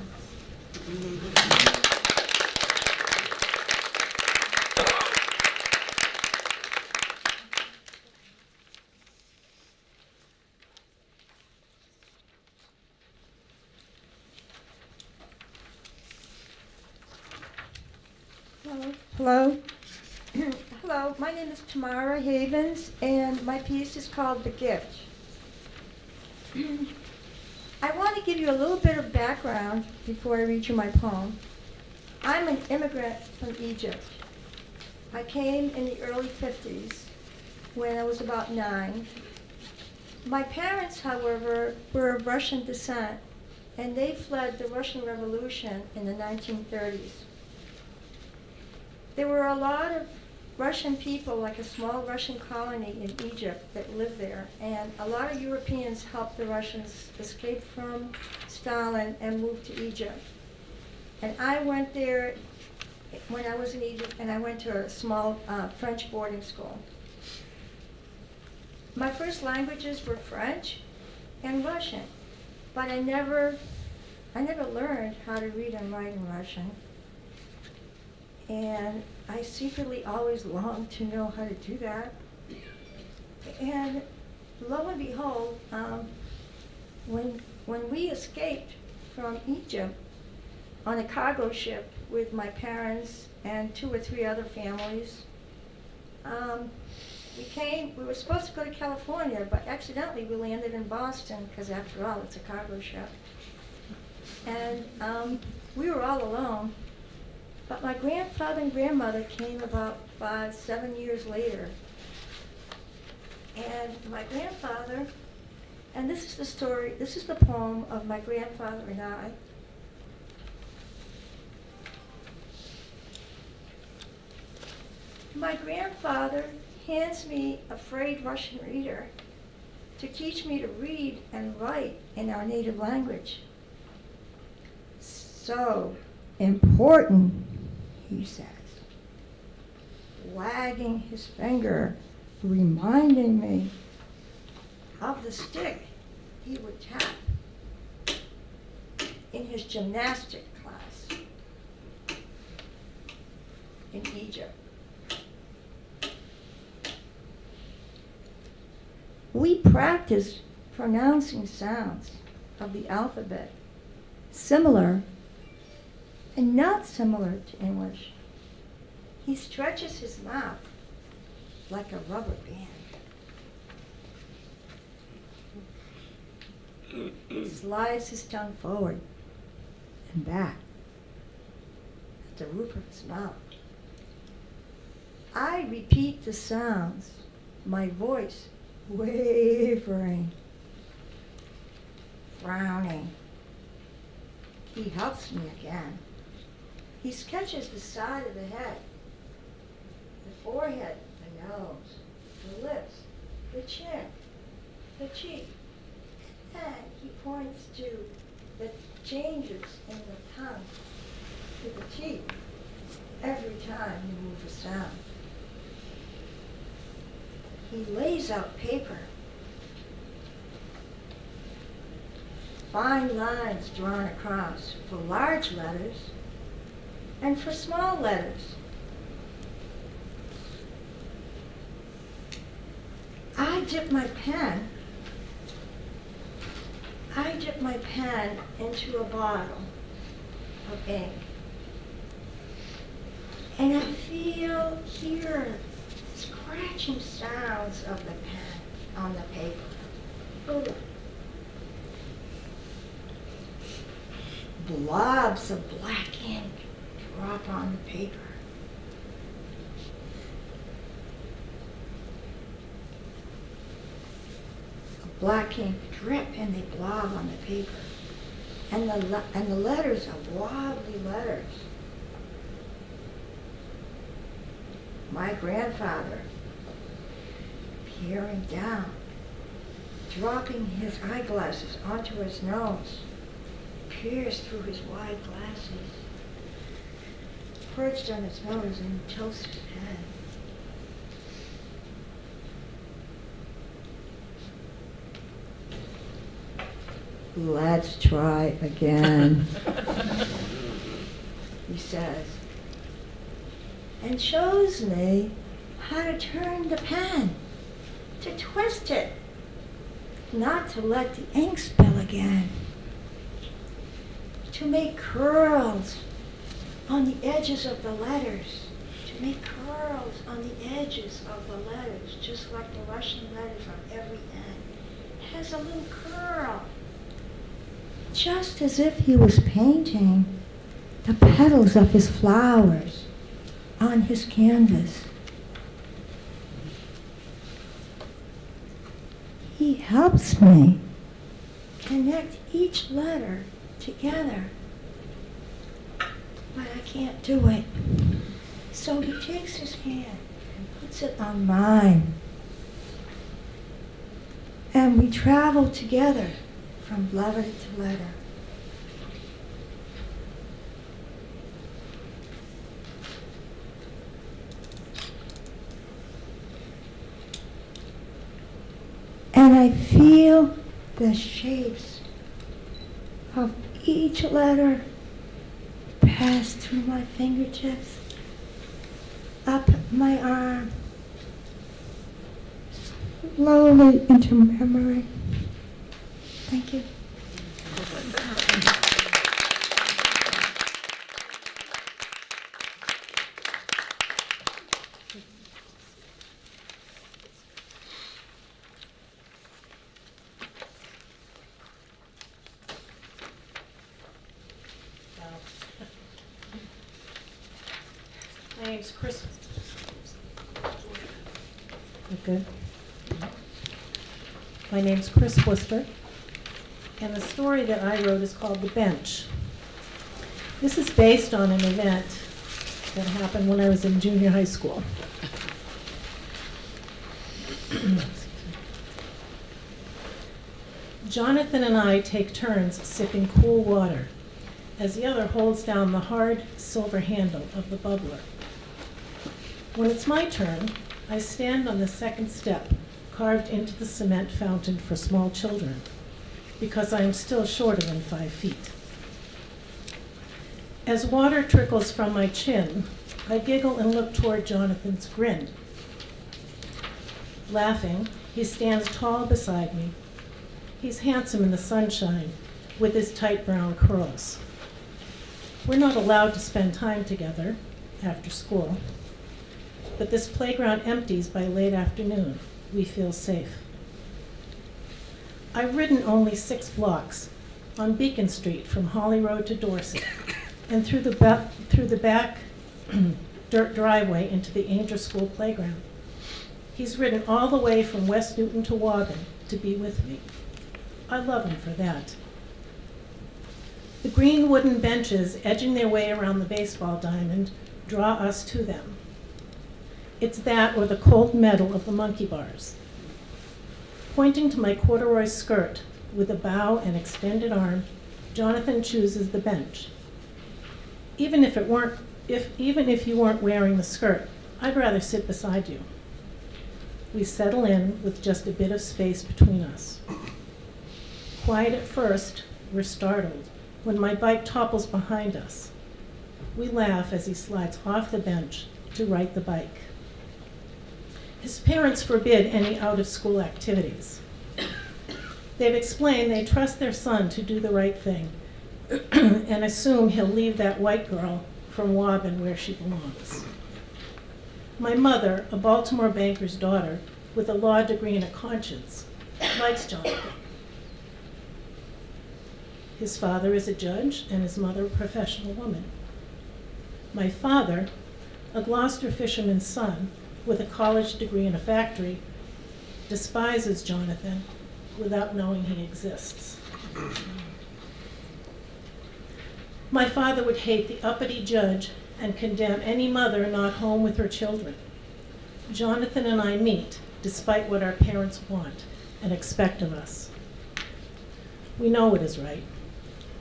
Hello. Hello, my name is Tamara Havens, and my piece is called The Gift. I want to give you a little bit of background before I read you my poem. I'm an immigrant from Egypt. I came in the early 50s when I was about 9. My parents, however, were of Russian descent, and they fled the Russian Revolution in the 1930s. There were a lot of Russian people, like a small Russian colony in Egypt that lived there, and a lot of Europeans helped the Russians escape from Stalin and move to Egypt. And I went there when I was in Egypt, and I went to a small French boarding school. My first languages were French and Russian, but I never learned how to read and write in Russian. And I secretly always longed to know how to do that. And lo and behold, when we escaped from Egypt on a cargo ship with my parents and 2 or 3 other families, we were supposed to go to California, but accidentally we landed in Boston, because after all, it's a cargo ship. And we were all alone. But my grandfather and grandmother came about 5-7 years later. And my grandfather, and this is the story, this is the poem of my grandfather and I. My grandfather hands me a frayed Russian reader to teach me to read and write in our native language. So important, he says, wagging his finger, reminding me of the stick he would tap in his gymnastic class in Egypt. We practiced pronouncing sounds of the alphabet, similar and not similar to English. He stretches his mouth like a rubber band. He slides his tongue forward and back at the roof of his mouth. I repeat the sounds, my voice wavering, frowning. He helps me again. He sketches the side of the head, the forehead, the nose, the lips, the chin, the cheek. And he points to the changes in the tongue, to the teeth, every time you move a sound. He lays out paper, fine lines drawn across for large letters and for small letters. I dip my pen into a bottle of ink, and I hear scratching sounds of the pen on the paper. Ooh. Blobs of black ink drop on the paper. Black ink drip and they blob on the paper. And the letters are wobbly letters. My grandfather, peering down, dropping his eyeglasses onto his nose, peers through his wide glasses, perched on his nose and tilts his head. Let's try again, he says, and shows me how to turn the pen, to twist it, not to let the ink spill again, to make curls on the edges of the letters, to make curls on the edges of the letters, just like the Russian letters on every end. It has a little curl. Just as if he was painting the petals of his flowers on his canvas. He helps me connect each letter together, but I can't do it. So he takes his hand and puts it on mine, and we travel together from letter to letter. And I feel the shapes of each letter pass through my fingertips, up my arm, slowly into memory. Thank you. My name's Chris. Good. My name's Chris Worcester, and the story that I wrote is called The Bench. This is based on an event that happened when I was in junior high school. Jonathan and I take turns sipping cool water as the other holds down the hard silver handle of the bubbler. When it's my turn, I stand on the second step carved into the cement fountain for small children because I am still shorter than 5 feet. As water trickles from my chin, I giggle and look toward Jonathan's grin. Laughing, he stands tall beside me. He's handsome in the sunshine with his tight brown curls. We're not allowed to spend time together after school, but this playground empties by late afternoon. We feel safe. I've ridden only 6 blocks on Beacon Street from Holly Road to Dorset and through the back dirt driveway into the Angel School playground. He's ridden all the way from West Newton to Waban to be with me. I love him for that. The green wooden benches edging their way around the baseball diamond draw us to them. It's that or the cold metal of the monkey bars. Pointing to my corduroy skirt with a bow and extended arm, Jonathan chooses the bench. Even if you weren't wearing the skirt, I'd rather sit beside you. We settle in with just a bit of space between us. Quiet at first, we're startled when my bike topples behind us. We laugh as he slides off the bench to ride the bike. His parents forbid any out-of-school activities. They've explained they trust their son to do the right thing and assume he'll leave that white girl from Waban where she belongs. My mother, a Baltimore banker's daughter with a law degree and a conscience, likes Jonathan. His father is a judge and his mother a professional woman. My father, a Gloucester fisherman's son with a college degree in a factory, despises Jonathan without knowing he exists. My father would hate the uppity judge and condemn any mother not home with her children. Jonathan and I meet despite what our parents want and expect of us. We know what is right.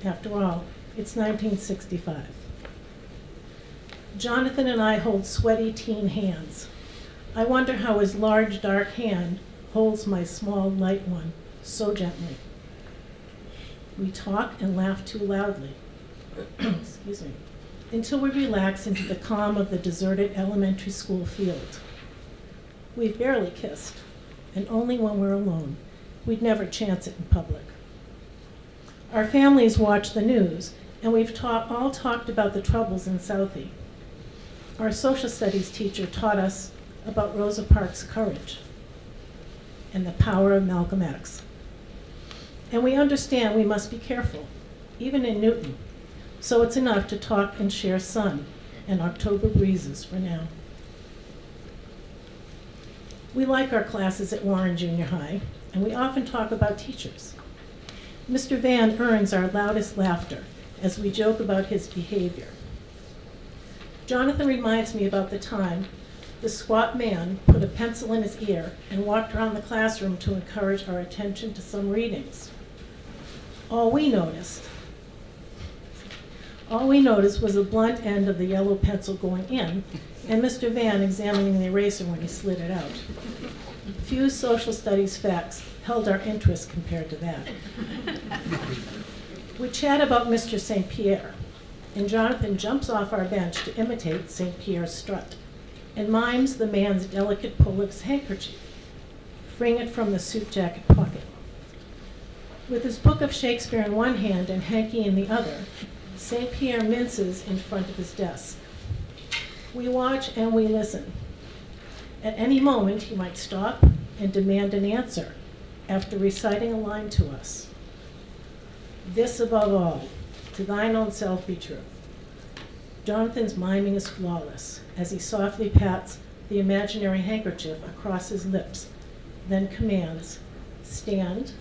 After all, it's 1965. Jonathan and I hold sweaty teen hands. I wonder how his large, dark hand holds my small, light one so gently. We talk and laugh too loudly, excuse me, until we relax into the calm of the deserted elementary school field. We've barely kissed, and only when we're alone. We'd never chance it in public. Our families watch the news, and we've all talked about the troubles in Southie. Our social studies teacher taught us about Rosa Parks' courage and the power of Malcolm X. And we understand we must be careful, even in Newton, so it's enough to talk and share sun and October breezes for now. We like our classes at Warren Junior High, and we often talk about teachers. Mr. Van earns our loudest laughter as we joke about his behavior. Jonathan reminds me about the time the squat man put a pencil in his ear and walked around the classroom to encourage our attention to some readings. All we noticed was the blunt end of the yellow pencil going in, and Mr. Van examining the eraser when he slid it out. Few social studies facts held our interest compared to that. We chat about Mr. St. Pierre, and Jonathan jumps off our bench to imitate St. Pierre's strut and mimes the man's delicate pull of his handkerchief, freeing it from the suit jacket pocket. With his book of Shakespeare in one hand and hanky in the other, St. Pierre minces in front of his desk. We watch and we listen. At any moment, he might stop and demand an answer after reciting a line to us. This above all, to thine own self be true. Jonathan's miming is flawless as he softly pats the imaginary handkerchief across his lips, then commands, stand,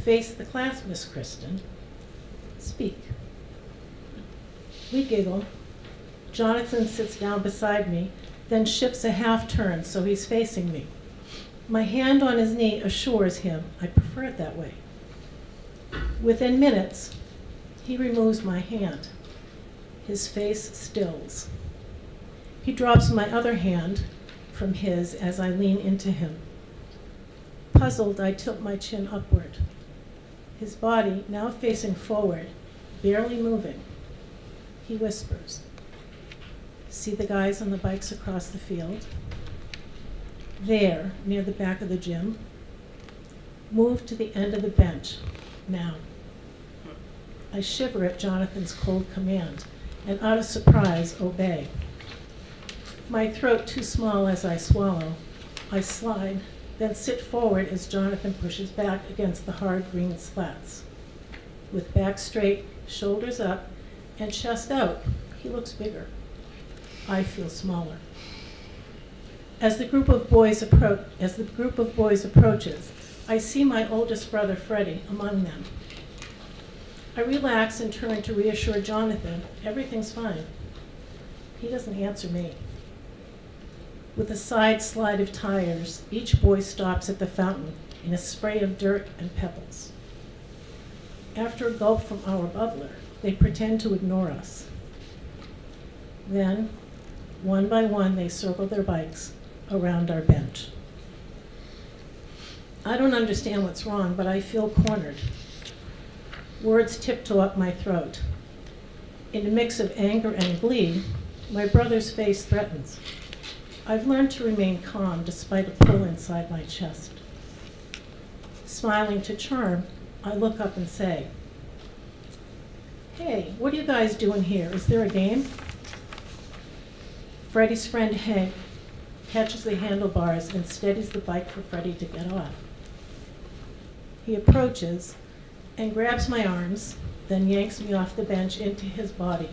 face the class, Miss Kristen, speak. We giggle. Jonathan sits down beside me, then shifts a half turn so he's facing me. My hand on his knee assures him I prefer it that way. Within minutes, he removes my hand. His face stills. He drops my other hand from his as I lean into him. Puzzled, I tilt my chin upward. His body, now facing forward, barely moving. He whispers, see the guys on the bikes across the field? There, near the back of the gym. Move to the end of the bench, now. I shiver at Jonathan's cold command, and out of surprise, obey. My throat too small as I swallow, I slide, then sit forward as Jonathan pushes back against the hard green slats. With back straight, shoulders up, and chest out, he looks bigger. I feel smaller. As the group of boys approaches, I see my oldest brother, Freddie, among them. I relax and turn to reassure Jonathan, everything's fine. He doesn't answer me. With a side slide of tires, each boy stops at the fountain in a spray of dirt and pebbles. After a gulp from our bubbler, they pretend to ignore us. Then, one by one, they circle their bikes around our bench. I don't understand what's wrong, but I feel cornered. Words tiptoe up my throat. In a mix of anger and glee, my brother's face threatens. I've learned to remain calm despite a pull inside my chest. Smiling to charm, I look up and say, hey, what are you guys doing here? Is there a game? Freddie's friend Hank catches the handlebars and steadies the bike for Freddie to get off. He approaches and grabs my arms, then yanks me off the bench into his body.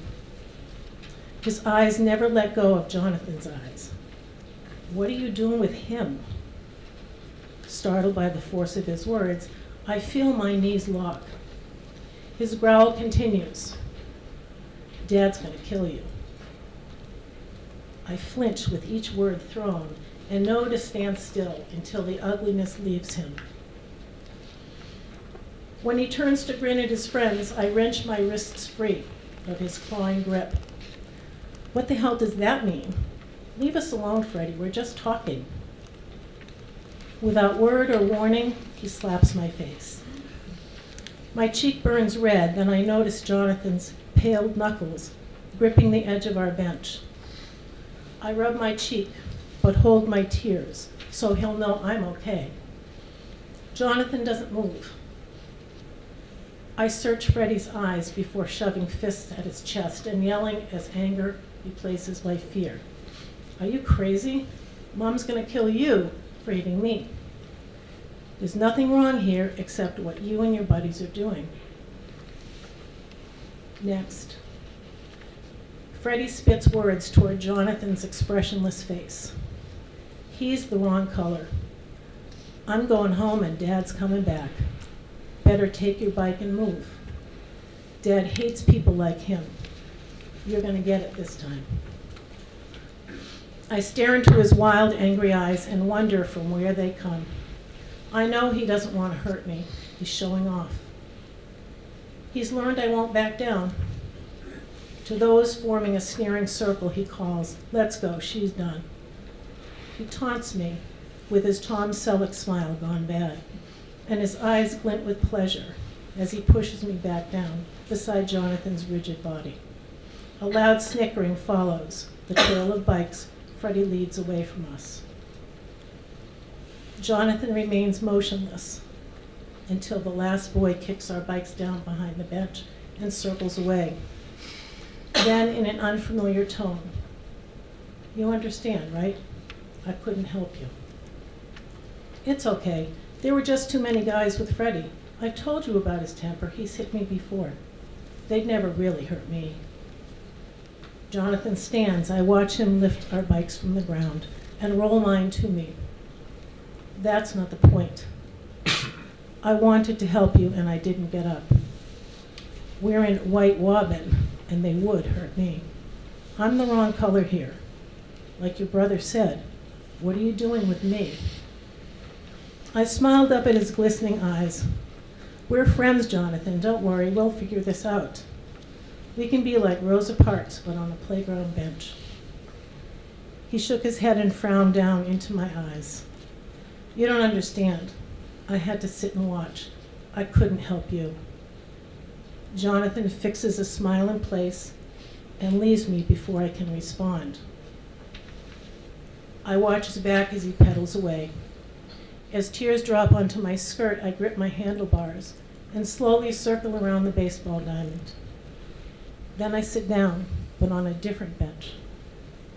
His eyes never let go of Jonathan's eyes. What are you doing with him? Startled by the force of his words, I feel my knees lock. His growl continues. Dad's gonna kill you. I flinch with each word thrown and know to stand still until the ugliness leaves him. When he turns to grin at his friends, I wrench my wrists free of his clawing grip. What the hell does that mean? Leave us alone, Freddie, we're just talking. Without word or warning, he slaps my face. My cheek burns red, then I notice Jonathan's paled knuckles gripping the edge of our bench. I rub my cheek, but hold my tears, so he'll know I'm okay. Jonathan doesn't move. I search Freddie's eyes before shoving fists at his chest and yelling as anger replaces my fear. Are you crazy? Mom's gonna kill you for hitting me. There's nothing wrong here except what you and your buddies are doing. Next. Freddie spits words toward Jonathan's expressionless face. He's the wrong color. I'm going home and Dad's coming back. Better take your bike and move. Dad hates people like him. You're gonna get it this time. I stare into his wild, angry eyes and wonder from where they come. I know he doesn't want to hurt me. He's showing off. He's learned I won't back down. To those forming a sneering circle, he calls, "Let's go, she's done." He taunts me with his Tom Selleck smile gone bad, and his eyes glint with pleasure as he pushes me back down beside Jonathan's rigid body. A loud snickering follows the trail of bikes Freddie leads away from us. Jonathan remains motionless until the last boy kicks our bikes down behind the bench and circles away. Then, in an unfamiliar tone, "You understand, right? I couldn't help you." "It's okay. There were just too many guys with Freddie. I've told you about his temper. He's hit me before. They'd never really hurt me." Jonathan stands. I watch him lift our bikes from the ground and roll mine to me. That's not the point. I wanted to help you and I didn't get up. We're in White Wobbin and they would hurt me. I'm the wrong color here. Like your brother said, what are you doing with me? I smiled up at his glistening eyes. We're friends, Jonathan. Don't worry, we'll figure this out. We can be like Rosa Parks, but on a playground bench. He shook his head and frowned down into my eyes. You don't understand. I had to sit and watch. I couldn't help you. Jonathan fixes a smile in place and leaves me before I can respond. I watch his back as he pedals away. As tears drop onto my skirt, I grip my handlebars and slowly circle around the baseball diamond. Then I sit down, but on a different bench,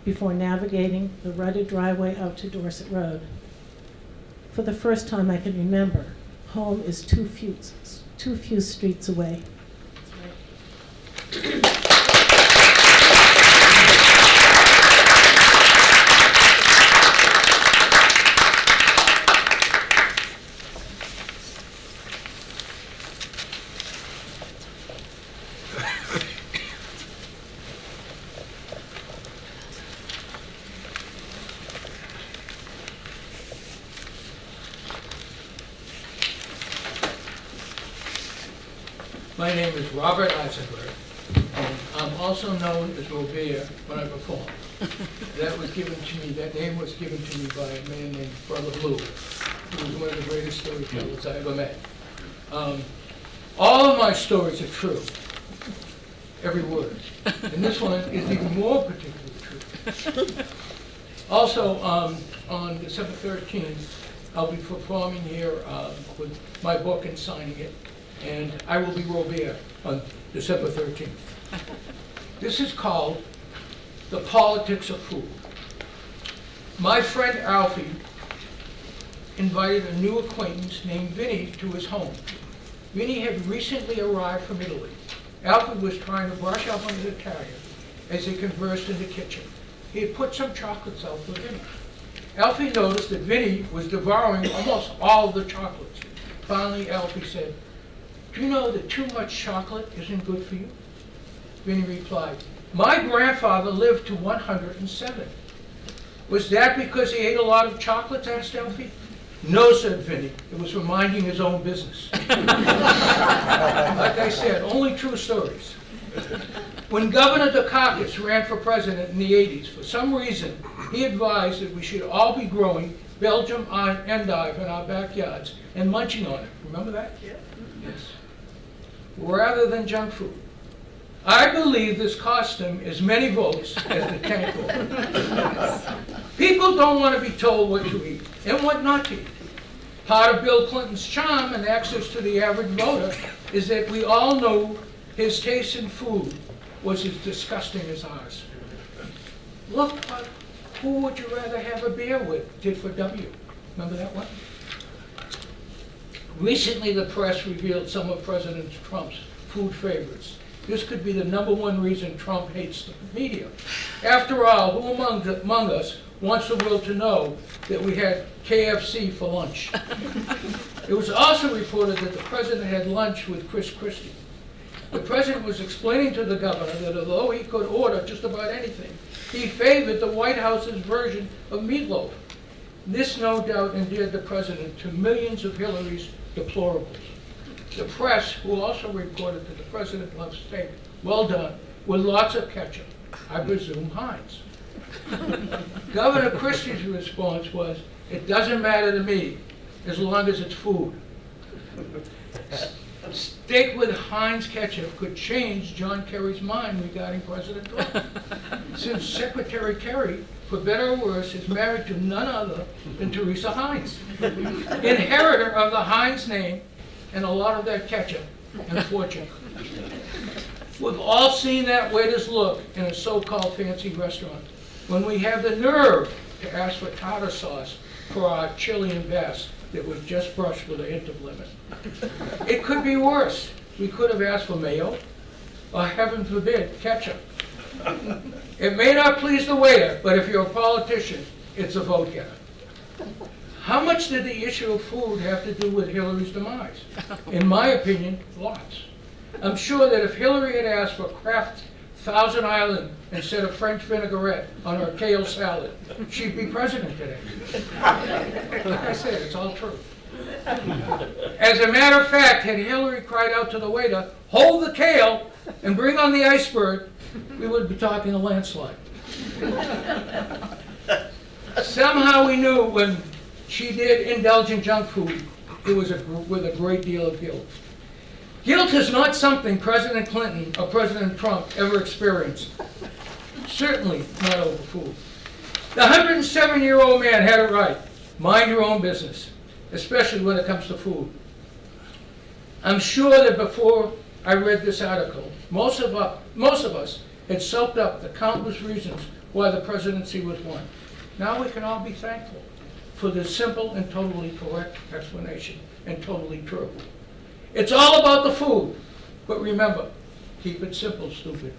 before navigating the rutted driveway out to Dorset Road. For the first time I can remember, home is too few streets away. My name is Robert Eisenberg, and I'm also known as Robert when I perform. That name was given to me by a man named Brother Blue, who was one of the greatest storytellers I ever met. All of my stories are true, every word. And this one is even more particularly true. Also, on December 13th, I'll be performing here with my book and signing it. And I will be Robert on December 13th. This is called The Politics of Food. My friend Alfie invited a new acquaintance named Vinny to his home. Vinny had recently arrived from Italy. Alfie was trying to brush up on his Italian as they conversed in the kitchen. He had put some chocolates out for Vinny. Alfie noticed that Vinny was devouring almost all of the chocolates. Finally, Alfie said, "Do you know that too much chocolate isn't good for you?" Vinny replied, "My grandfather lived to 107. Was that because he ate a lot of chocolates?" asked Alfie. "No," said Vinny. "It was for minding his own business." Like I said, only true stories. When Governor Dukakis ran for president in the 80s, for some reason, he advised that we should all be growing Belgium endive in our backyards and munching on it. Remember that? Yeah. Yes. Rather than junk food. I believe this cost him as many votes as the tank vote. People don't want to be told what to eat and what not to eat. Part of Bill Clinton's charm and access to the average voter is that we all know his taste in food was as disgusting as ours. Look, who would you rather have a beer with? Did for W. Remember that one? Recently, the press revealed some of President Trump's food favorites. This could be the #1 reason Trump hates the media. After all, who among us wants the world to know that we had KFC for lunch? It was also reported that the president had lunch with Chris Christie. The president was explaining to the governor that although he could order just about anything, he favored the White House's version of meatloaf. This no doubt endeared the president to millions of Hillary's deplorables. The press, who also reported that the president loved steak, well done, with lots of ketchup, I presume Heinz. Governor Christie's response was, "It doesn't matter to me, as long as it's food." Steak with Heinz ketchup could change John Kerry's mind regarding President Trump. Since Secretary Kerry, for better or worse, is married to none other than Teresa Heinz, inheritor of the Heinz name and a lot of that ketchup and fortune. We've all seen that waiter's look in a so-called fancy restaurant when we have the nerve to ask for tartar sauce for our chili and bass that was just brushed with a hint of lemon. It could be worse. We could have asked for mayo, or heaven forbid, ketchup. It may not please the waiter, but if you're a politician, it's a vote getter. How much did the issue of food have to do with Hillary's demise? In my opinion, lots. I'm sure that if Hillary had asked for Kraft Thousand Island instead of French vinaigrette on her kale salad, she'd be president today. Like I said, it's all true. As a matter of fact, had Hillary cried out to the waiter, "Hold the kale and bring on the iceberg," we would be talking a landslide. Somehow we knew when she did indulge in junk food, it was with a great deal of guilt. Guilt is not something President Clinton or President Trump ever experienced. Certainly not over food. The 107-year-old man had it right. Mind your own business, especially when it comes to food. I'm sure that before I read this article, most of us had soaked up the countless reasons why the presidency was won. Now we can all be thankful for this simple and totally correct explanation, and totally true. It's all about the food, but remember, keep it simple, stupid.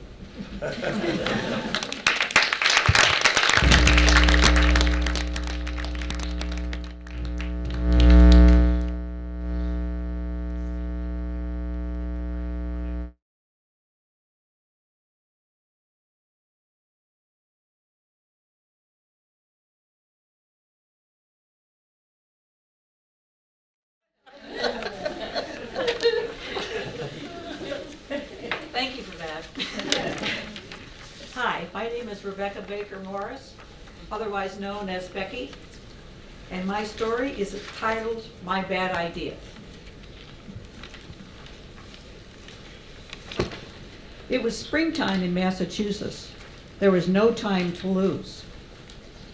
Thank you for that. Hi, my name is Rebecca Baker Morris, otherwise known as Becky, and my story is titled My Bad Idea. It was springtime in Massachusetts. There was no time to lose.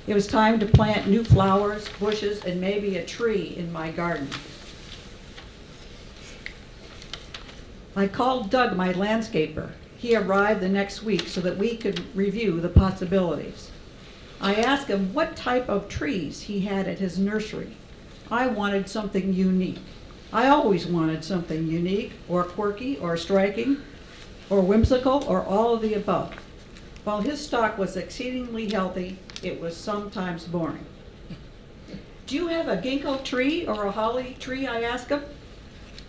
It was time to plant new flowers, bushes, and maybe a tree in my garden. I called Doug, my landscaper. He arrived the next week so that we could review the possibilities. I asked him what type of trees he had at his nursery. I wanted something unique. I always wanted something unique, or quirky, or striking, or whimsical, or all of the above. While his stock was exceedingly healthy, it was sometimes boring. Do you have a ginkgo tree or a holly tree? I asked him.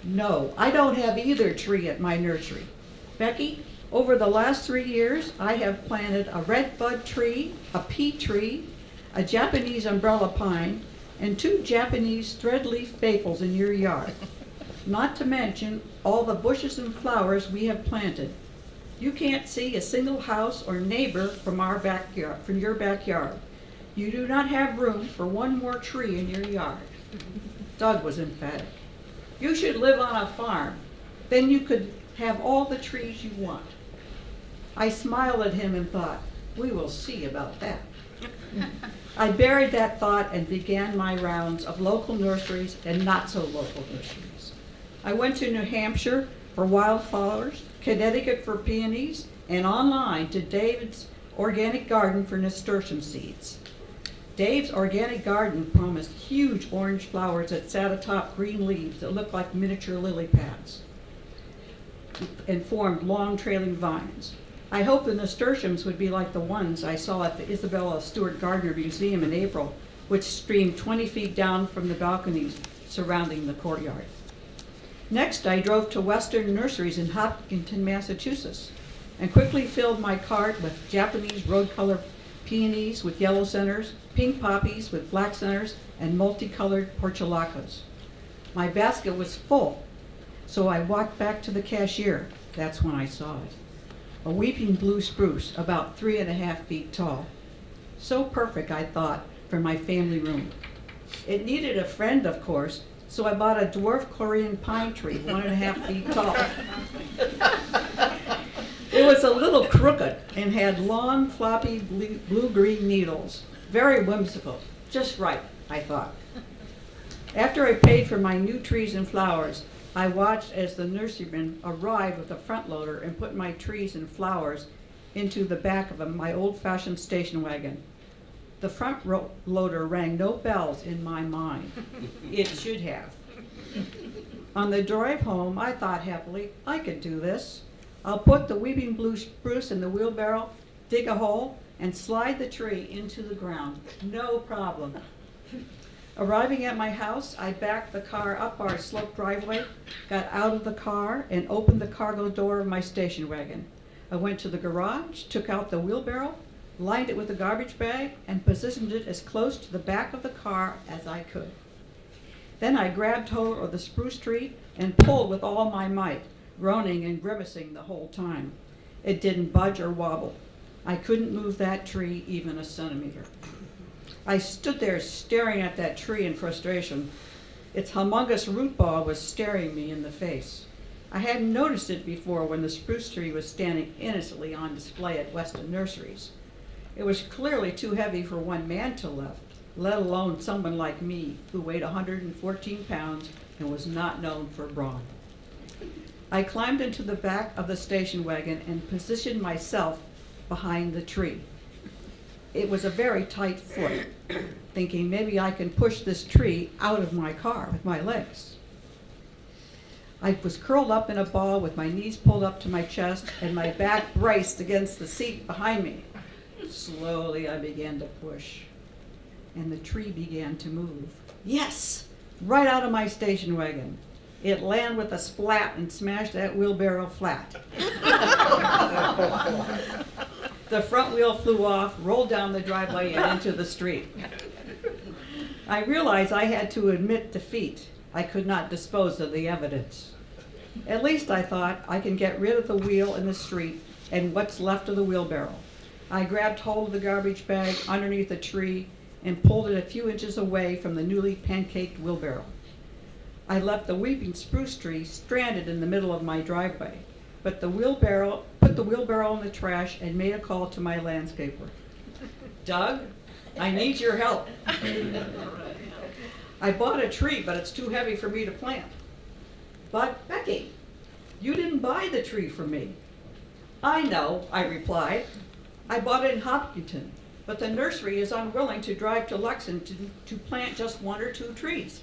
No, I don't have either tree at my nursery. Becky, over the last 3 years, I have planted a red bud tree, a pea tree, a Japanese umbrella pine, and 2 Japanese threadleaf maples in your yard. Not to mention all the bushes and flowers we have planted. You can't see a single house or neighbor from our backyard, from your backyard. You do not have room for one more tree in your yard. Doug was emphatic. You should live on a farm. Then you could have all the trees you want. I smiled at him and thought, we will see about that. I buried that thought and began my rounds of local nurseries and not so local nurseries. I went to New Hampshire for wildflowers, Connecticut for peonies, and online to David's Organic Garden for nasturtium seeds. Dave's Organic Garden promised huge orange flowers that sat atop green leaves that looked like miniature lily pads and formed long trailing vines. I hoped the nasturtiums would be like the ones I saw at the Isabella Stewart Gardner Museum in April, which streamed 20 feet down from the balconies surrounding the courtyard. Next, I drove to Western Nurseries in Hopkinton, Massachusetts, and quickly filled my cart with Japanese road-color peonies with yellow centers, pink poppies with black centers, and multicolored portulacas. My basket was full, so I walked back to the cashier. That's when I saw it. A weeping blue spruce, about 3.5 feet tall. So perfect, I thought, for my family room. It needed a friend, of course, so I bought a dwarf Korean pine tree, 1.5 feet tall. It was a little crooked and had long, floppy blue-green needles. Very whimsical. Just right, I thought. After I paid for my new trees and flowers, I watched as the nurseryman arrived with a front loader and put my trees and flowers into the back of my old-fashioned station wagon. The front loader rang no bells in my mind. It should have. On the drive home, I thought happily, I could do this. I'll put the weeping blue spruce in the wheelbarrow, dig a hole, and slide the tree into the ground. No problem. Arriving at my house, I backed the car up our sloped driveway, got out of the car, and opened the cargo door of my station wagon. I went to the garage, took out the wheelbarrow, lined it with a garbage bag, and positioned it as close to the back of the car as I could. Then I grabbed hold of the spruce tree and pulled with all my might, groaning and grimacing the whole time. It didn't budge or wobble. I couldn't move that tree even a centimeter. I stood there staring at that tree in frustration. Its humongous root ball was staring me in the face. I hadn't noticed it before when the spruce tree was standing innocently on display at Weston Nurseries. It was clearly too heavy for one man to lift, let alone someone like me who weighed 114 pounds and was not known for brawn. I climbed into the back of the station wagon and positioned myself behind the tree. It was a very tight foot, thinking maybe I can push this tree out of my car with my legs. I was curled up in a ball with my knees pulled up to my chest and my back braced against the seat behind me. Slowly I began to push, and the tree began to move. Yes, right out of my station wagon. It landed with a splat and smashed that wheelbarrow flat. The front wheel flew off, rolled down the driveway and into the street. I realized I had to admit defeat. I could not dispose of the evidence. At least, I thought, I can get rid of the wheel in the street and what's left of the wheelbarrow. I grabbed hold of the garbage bag underneath the tree and pulled it a few inches away from the newly pancaked wheelbarrow. I left the weeping spruce tree stranded in the middle of my driveway, but put the wheelbarrow in the trash and made a call to my landscaper. Doug, I need your help. I bought a tree, but it's too heavy for me to plant. But Becky, you didn't buy the tree from me. I know, I replied. I bought it in Hopkinton, but the nursery is unwilling to drive to Lexington to plant just 1 or 2 trees.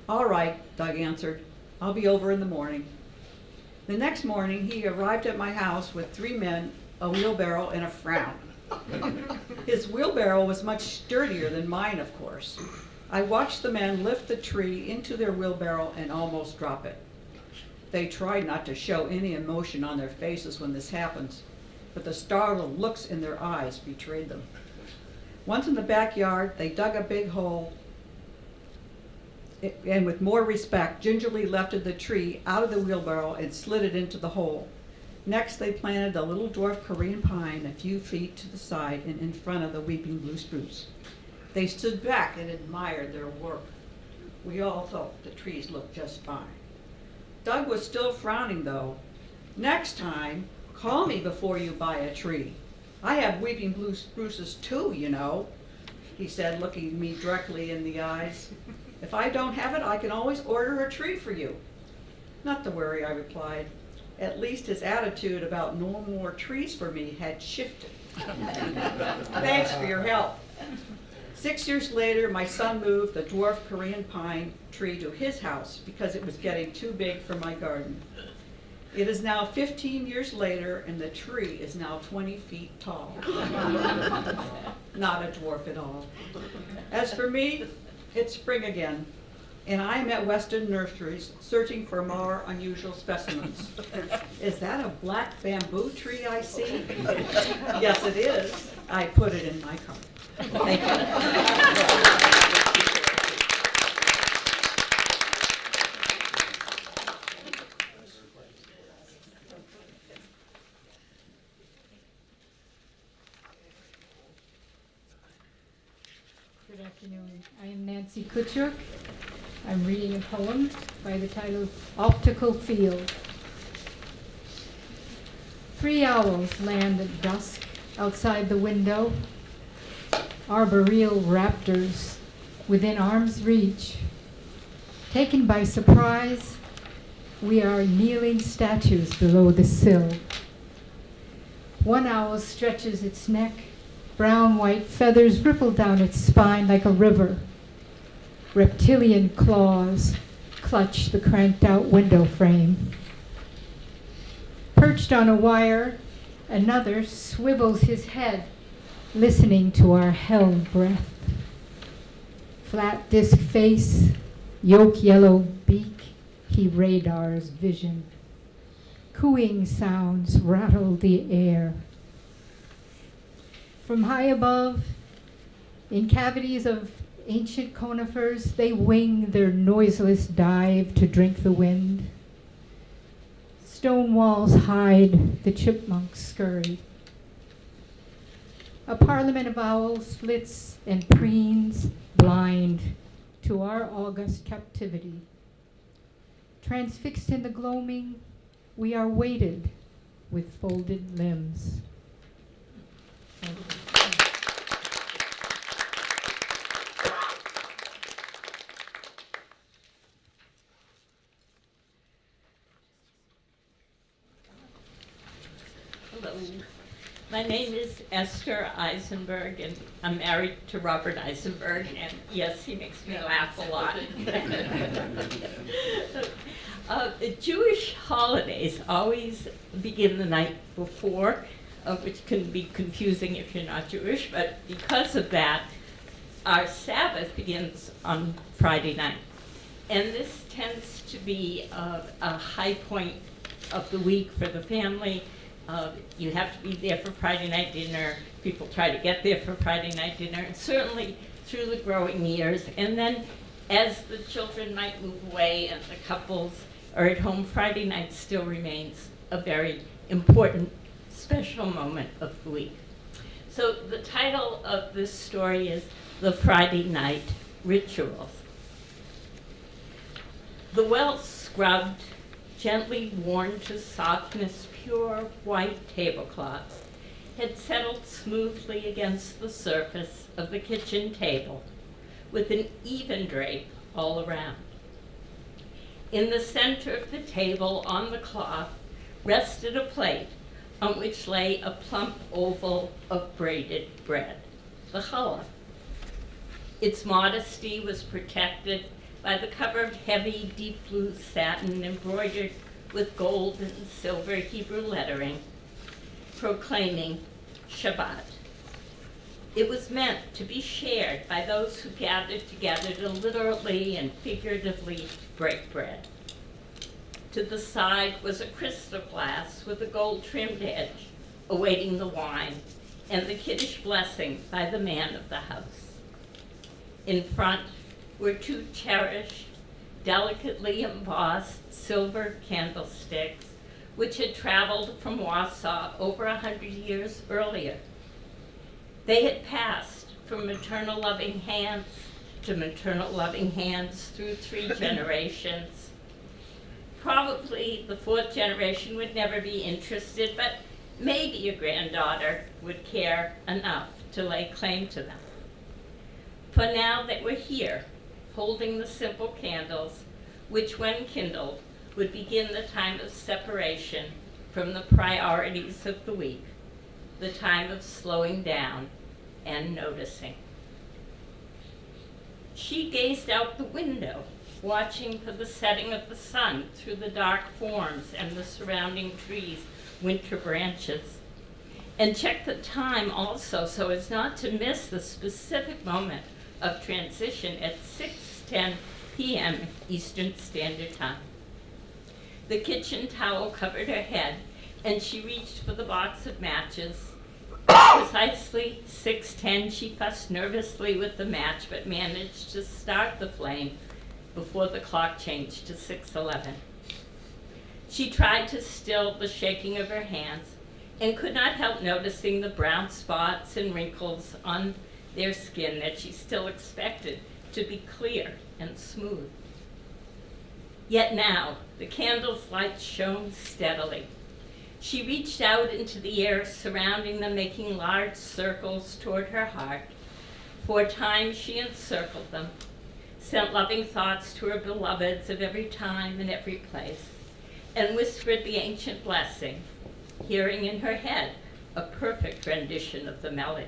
All right, Doug answered. I'll be over in the morning. The next morning, he arrived at my house with 3 men, a wheelbarrow, and a frown. His wheelbarrow was much sturdier than mine, of course. I watched the men lift the tree into their wheelbarrow and almost drop it. They tried not to show any emotion on their faces when this happens, but the startled looks in their eyes betrayed them. Once in the backyard, they dug a big hole and with more respect, gingerly lifted the tree out of the wheelbarrow and slid it into the hole. Next, they planted a little dwarf Korean pine a few feet to the side and in front of the weeping blue spruce. They stood back and admired their work. We all thought the trees looked just fine. Doug was still frowning, though. Next time, call me before you buy a tree. I have weeping bruises too, you know, he said, looking me directly in the eyes. If I don't have it, I can always order a tree for you. Not to worry, I replied. At least his attitude about no more trees for me had shifted. Thanks for your help. 6 years later, my son moved the dwarf Korean pine tree to his house because it was getting too big for my garden. It is now 15 years later, and the tree is now 20 feet tall. Not a dwarf at all. As for me, it's spring again, and I'm at Weston Nurseries searching for more unusual specimens. Is that a black bamboo tree I see? Yes, it is. I put it in my cart. Thank you. Good afternoon. I am Nancy Kutchuk. I'm reading a poem by the title Optical Field. 3 owls land at dusk outside the window, arboreal raptors within arm's reach. Taken by surprise, we are kneeling statues below the sill. One owl stretches its neck. Brown-white feathers ripple down its spine like a river. Reptilian claws clutch the cranked-out window frame. Perched on a wire, another swivels his head, listening to our hell breath. Flat disc face, yolk yellow beak, he radars vision. Cooing sounds rattle the air. From high above, in cavities of ancient conifers, they wing their noiseless dive to drink the wind. Stone walls hide the chipmunks scurry. A parliament of owls flits and preens blind to our august captivity. Transfixed in the gloaming, we are weighted with folded limbs. Hello. My name is Esther Eisenberg, and I'm married to Robert Eisenberg, and yes, he makes me laugh a lot. Jewish holidays always begin the night before, which can be confusing if you're not Jewish, but because of that, our Sabbath begins on Friday night. And this tends to be a high point of the week for the family. You have to be there for Friday night dinner. People try to get there for Friday night dinner, and certainly through the growing years. And then as the children might move away and the couples are at home, Friday night still remains a very important, special moment of the week. So the title of this story is The Friday Night Rituals. The well scrubbed, gently worn to softness, pure white tablecloth had settled smoothly against the surface of the kitchen table with an even drape all around. In the center of the table on the cloth rested a plate on which lay a plump oval of braided bread, the challah. Its modesty was protected by the cover of heavy, deep blue satin embroidered with gold and silver Hebrew lettering, proclaiming Shabbat. It was meant to be shared by those who gathered together to literally and figuratively break bread. To the side was a crystal glass with a gold-trimmed edge, awaiting the wine and the Kiddush blessing by the man of the house. In front were 2 cherished, delicately embossed silver candlesticks, which had traveled from Warsaw over 100 years earlier. They had passed from maternal loving hands to maternal loving hands through 3 generations. Probably the 4th generation would never be interested, but Maybe a granddaughter would care enough to lay claim to them. For now they were here, holding the simple candles, which when kindled would begin the time of separation from the priorities of the week, the time of slowing down and noticing. She gazed out the window, watching for the setting of the sun through the dark forms and the surrounding trees' winter branches, and checked the time also so as not to miss the specific moment of transition at 6:10 p.m. Eastern Standard Time. The kitchen towel covered her head, and she reached for the box of matches. Precisely 6:10, she fussed nervously with the match, but managed to start the flame before the clock changed to 6:11. She tried to still the shaking of her hands and could not help noticing the brown spots and wrinkles on their skin that she still expected to be clear and smooth. Yet now, the candle's light shone steadily. She reached out into the air surrounding them, making large circles toward her heart. 4 times she encircled them, sent loving thoughts to her beloveds of every time and every place, and whispered the ancient blessing, hearing in her head a perfect rendition of the melody.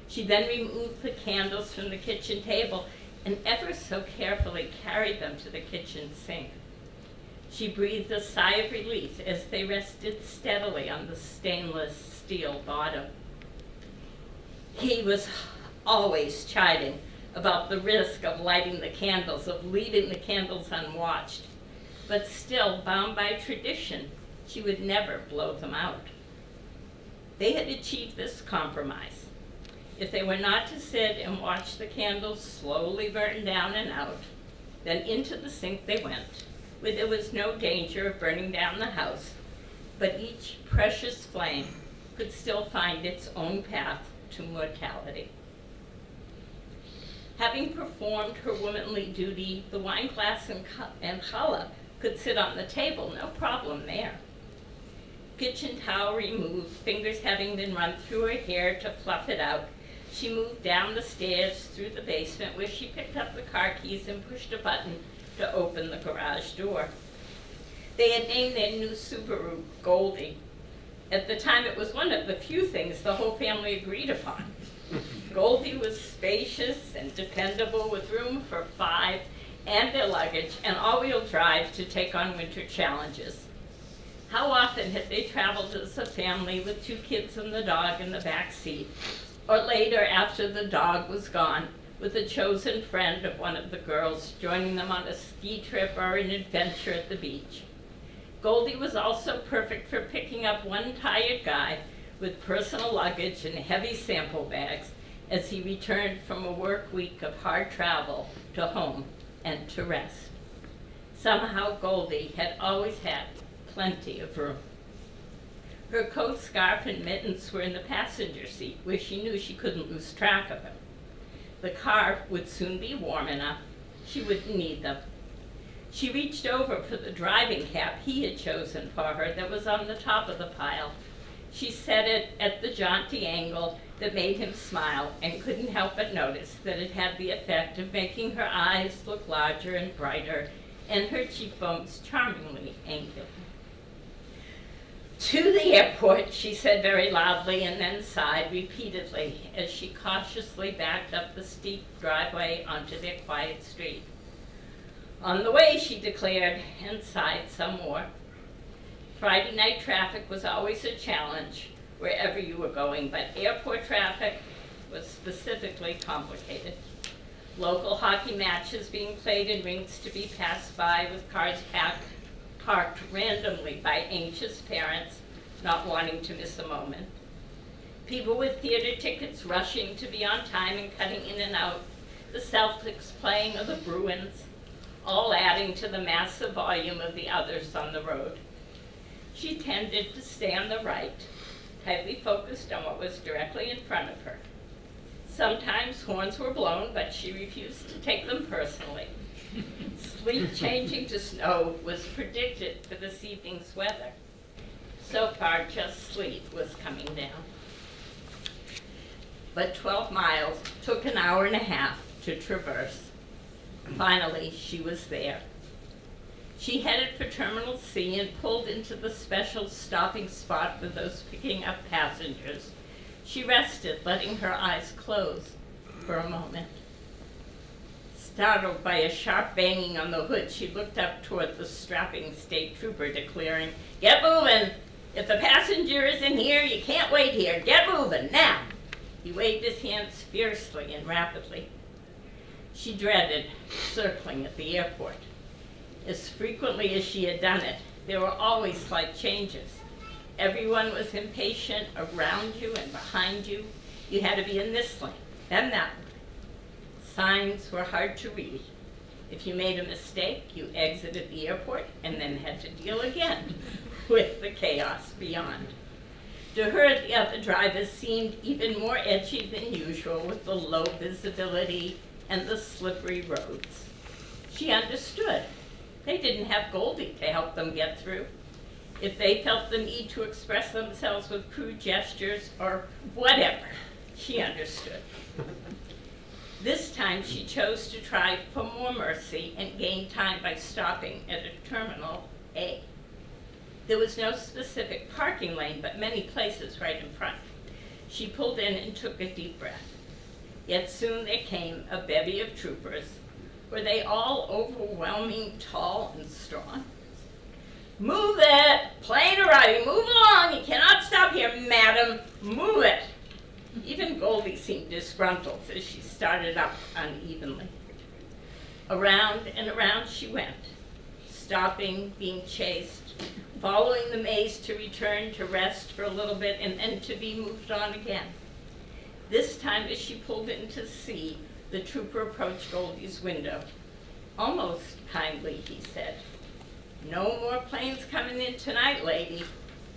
She then removed the candles from the kitchen table and ever so carefully carried them to the kitchen sink. She breathed a sigh of relief as they rested steadily on the stainless steel bottom. He was always chiding about the risk of lighting the candles, of leaving the candles unwatched, but still, bound by tradition, she would never blow them out. They had achieved this compromise. If they were not to sit and watch the candles slowly burn down and out, then into the sink they went, where there was no danger of burning down the house, but each precious flame could still find its own path to mortality. Having performed her womanly duty, the wine glass and challah could sit on the table, no problem there. Kitchen towel removed, fingers having been run through her hair to fluff it out, she moved down the stairs through the basement, where she picked up the car keys and pushed a button to open the garage door. They had named their new Subaru Goldie. At the time, it was one of the few things the whole family agreed upon. Goldie was spacious and dependable, with room for 5 and their luggage, and all-wheel drive to take on winter challenges. How often had they traveled as a family with 2 kids and the dog in the back seat, or later, after the dog was gone, with a chosen friend of one of the girls joining them on a ski trip or an adventure at the beach. Goldie was also perfect for picking up one tired guy with personal luggage and heavy sample bags as he returned from a work week of hard travel to home and to rest. Somehow Goldie had always had plenty of room. Her coat, scarf, and mittens were in the passenger seat, where she knew she couldn't lose track of him. The car would soon be warm enough. She wouldn't need them. She reached over for the driving cap he had chosen for her that was on the top of the pile. She set it at the jaunty angle that made him smile, and couldn't help but notice that it had the effect of making her eyes look larger and brighter, and her cheekbones charmingly angular. "To the airport," she said very loudly, and then sighed repeatedly as she cautiously backed up the steep driveway onto their quiet street. "On the way," she declared, and sighed some more. Friday night traffic was always a challenge wherever you were going, but airport traffic was specifically complicated. Local hockey matches being played in rinks to be passed by, with cars parked randomly by anxious parents not wanting to miss a moment. People with theater tickets rushing to be on time and cutting in and out, the Celtics playing or the Bruins, all adding to the massive volume of the others on the road. She tended to stay on the right, tightly focused on what was directly in front of her. Sometimes horns were blown, but she refused to take them personally. Sleet changing to snow was predicted for this evening's weather. So far, just sleet was coming down. But 12 miles took an hour and a half to traverse. Finally, she was there. She headed for Terminal C and pulled into the special stopping spot for those picking up passengers. She rested, letting her eyes close for a moment. Startled by a sharp banging on the hood, she looked up toward the strapping state trooper, declaring, "Get moving! If the passenger isn't here, you can't wait here. Get moving, now!" He waved his hands fiercely and rapidly. She dreaded circling at the airport. As frequently as she had done it, there were always slight changes. Everyone was impatient around you and behind you. You had to be in this lane, then that one. Signs were hard to read. If you made a mistake, you exited the airport and then had to deal again with the chaos beyond. To her, the other drivers seemed even more edgy than usual with the low visibility and the slippery roads. She understood. They didn't have Goldie to help them get through. If they felt the need to express themselves with crude gestures or whatever, she understood. This time she chose to try for more mercy and gain time by stopping at a Terminal A. There was no specific parking lane, but many places right in front. She pulled in and took a deep breath. Yet soon there came a bevy of troopers. Were they all overwhelming, tall, and strong? "Move it! Plane arriving! Move along! You cannot stop here, madam! Move it!" Even Goldie seemed disgruntled as she started up unevenly. Around and around she went, stopping, being chased, following the maze to return to rest for a little bit and then to be moved on again. This time as she pulled into C, the trooper approached Goldie's window. Almost kindly, he said, "No more planes coming in tonight, lady.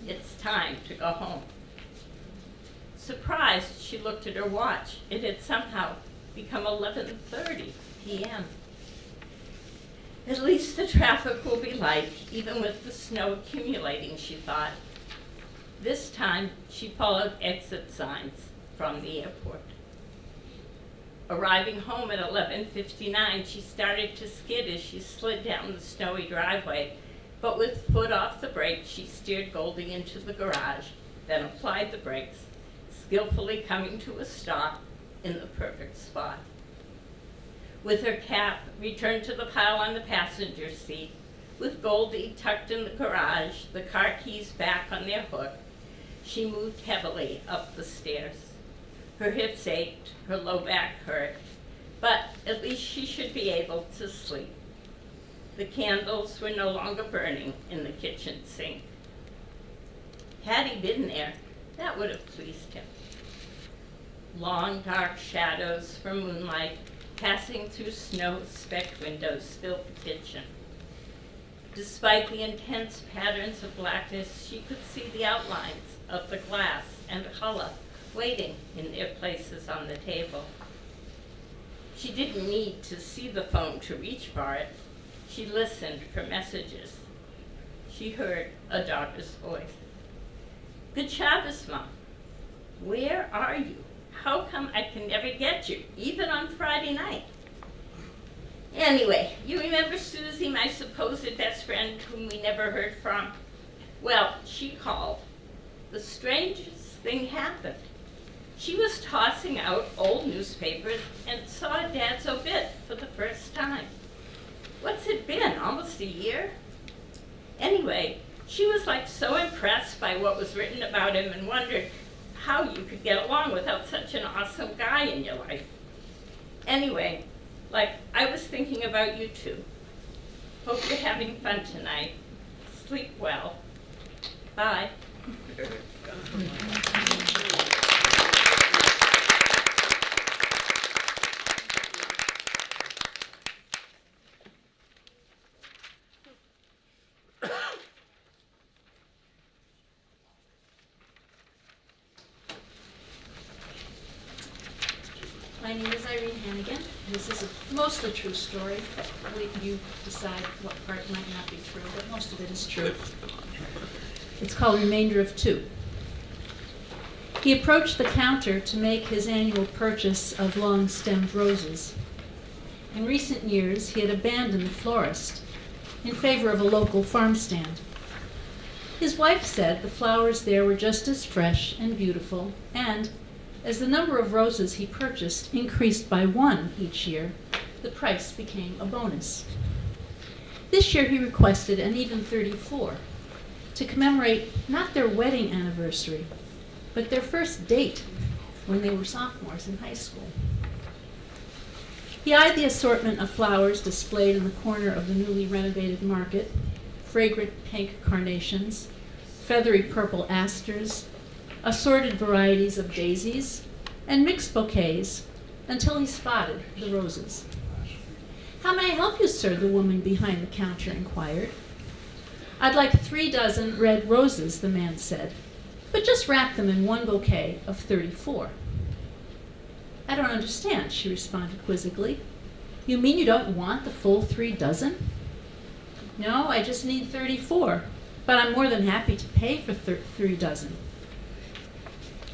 It's time to go home." Surprised, she looked at her watch. It had somehow become 11:30 p.m. At least the traffic will be light, even with the snow accumulating, she thought. This time, she followed exit signs from the airport. Arriving home at 11:59, she started to skid as she slid down the snowy driveway, but with foot off the brake, she steered Goldie into the garage, then applied the brakes, skillfully coming to a stop in the perfect spot. With her cap returned to the pile on the passenger seat, with Goldie tucked in the garage, the car keys back on their hook, she moved heavily up the stairs. Her hips ached, her low back hurt, but at least she should be able to sleep. The candles were no longer burning in the kitchen sink. Had he been there, that would have pleased him. Long dark shadows from moonlight passing through snow-specked windows filled the kitchen. Despite the intense patterns of blackness, she could see the outlines of the glass and challah waiting in their places on the table. She didn't need to see the phone to reach for it. She listened for messages. She heard a daughter's voice. "Good Shabbos, Mom. Where are you? How come I can never get you, even on Friday night? Anyway, you remember Susie, my supposed best friend whom we never heard from? Well, she called. The strangest thing happened. She was tossing out old newspapers and saw Dad's obit for the first time. What's it been, almost a year? Anyway, she was like so impressed by what was written about him and wondered how you could get along without such an awesome guy in your life. Anyway, like, I was thinking about you too. Hope you're having fun tonight. Sleep well. Bye." My name is Irene Hannigan. This is a mostly true story. You decide what part might not be true, but most of it is true. It's called Remainder of Two. He approached the counter to make his annual purchase of long-stemmed roses. In recent years, he had abandoned the florist in favor of a local farm stand. His wife said the flowers there were just as fresh and beautiful, and as the number of roses he purchased increased by 1 each year, the price became a bonus. This year he requested an even 34 to commemorate not their wedding anniversary, but their first date when they were sophomores in high school. He eyed the assortment of flowers displayed in the corner of the newly renovated market, fragrant pink carnations, feathery purple asters, assorted varieties of daisies, and mixed bouquets, until he spotted the roses. "How may I help you, sir?" the woman behind the counter inquired. "I'd like 3 dozen red roses," the man said, "but just wrap them in 1 bouquet of 34. "I don't understand," she responded quizzically. "You mean you don't want the full 3 dozen? "No, I just need 34, but I'm more than happy to pay for 3 dozen.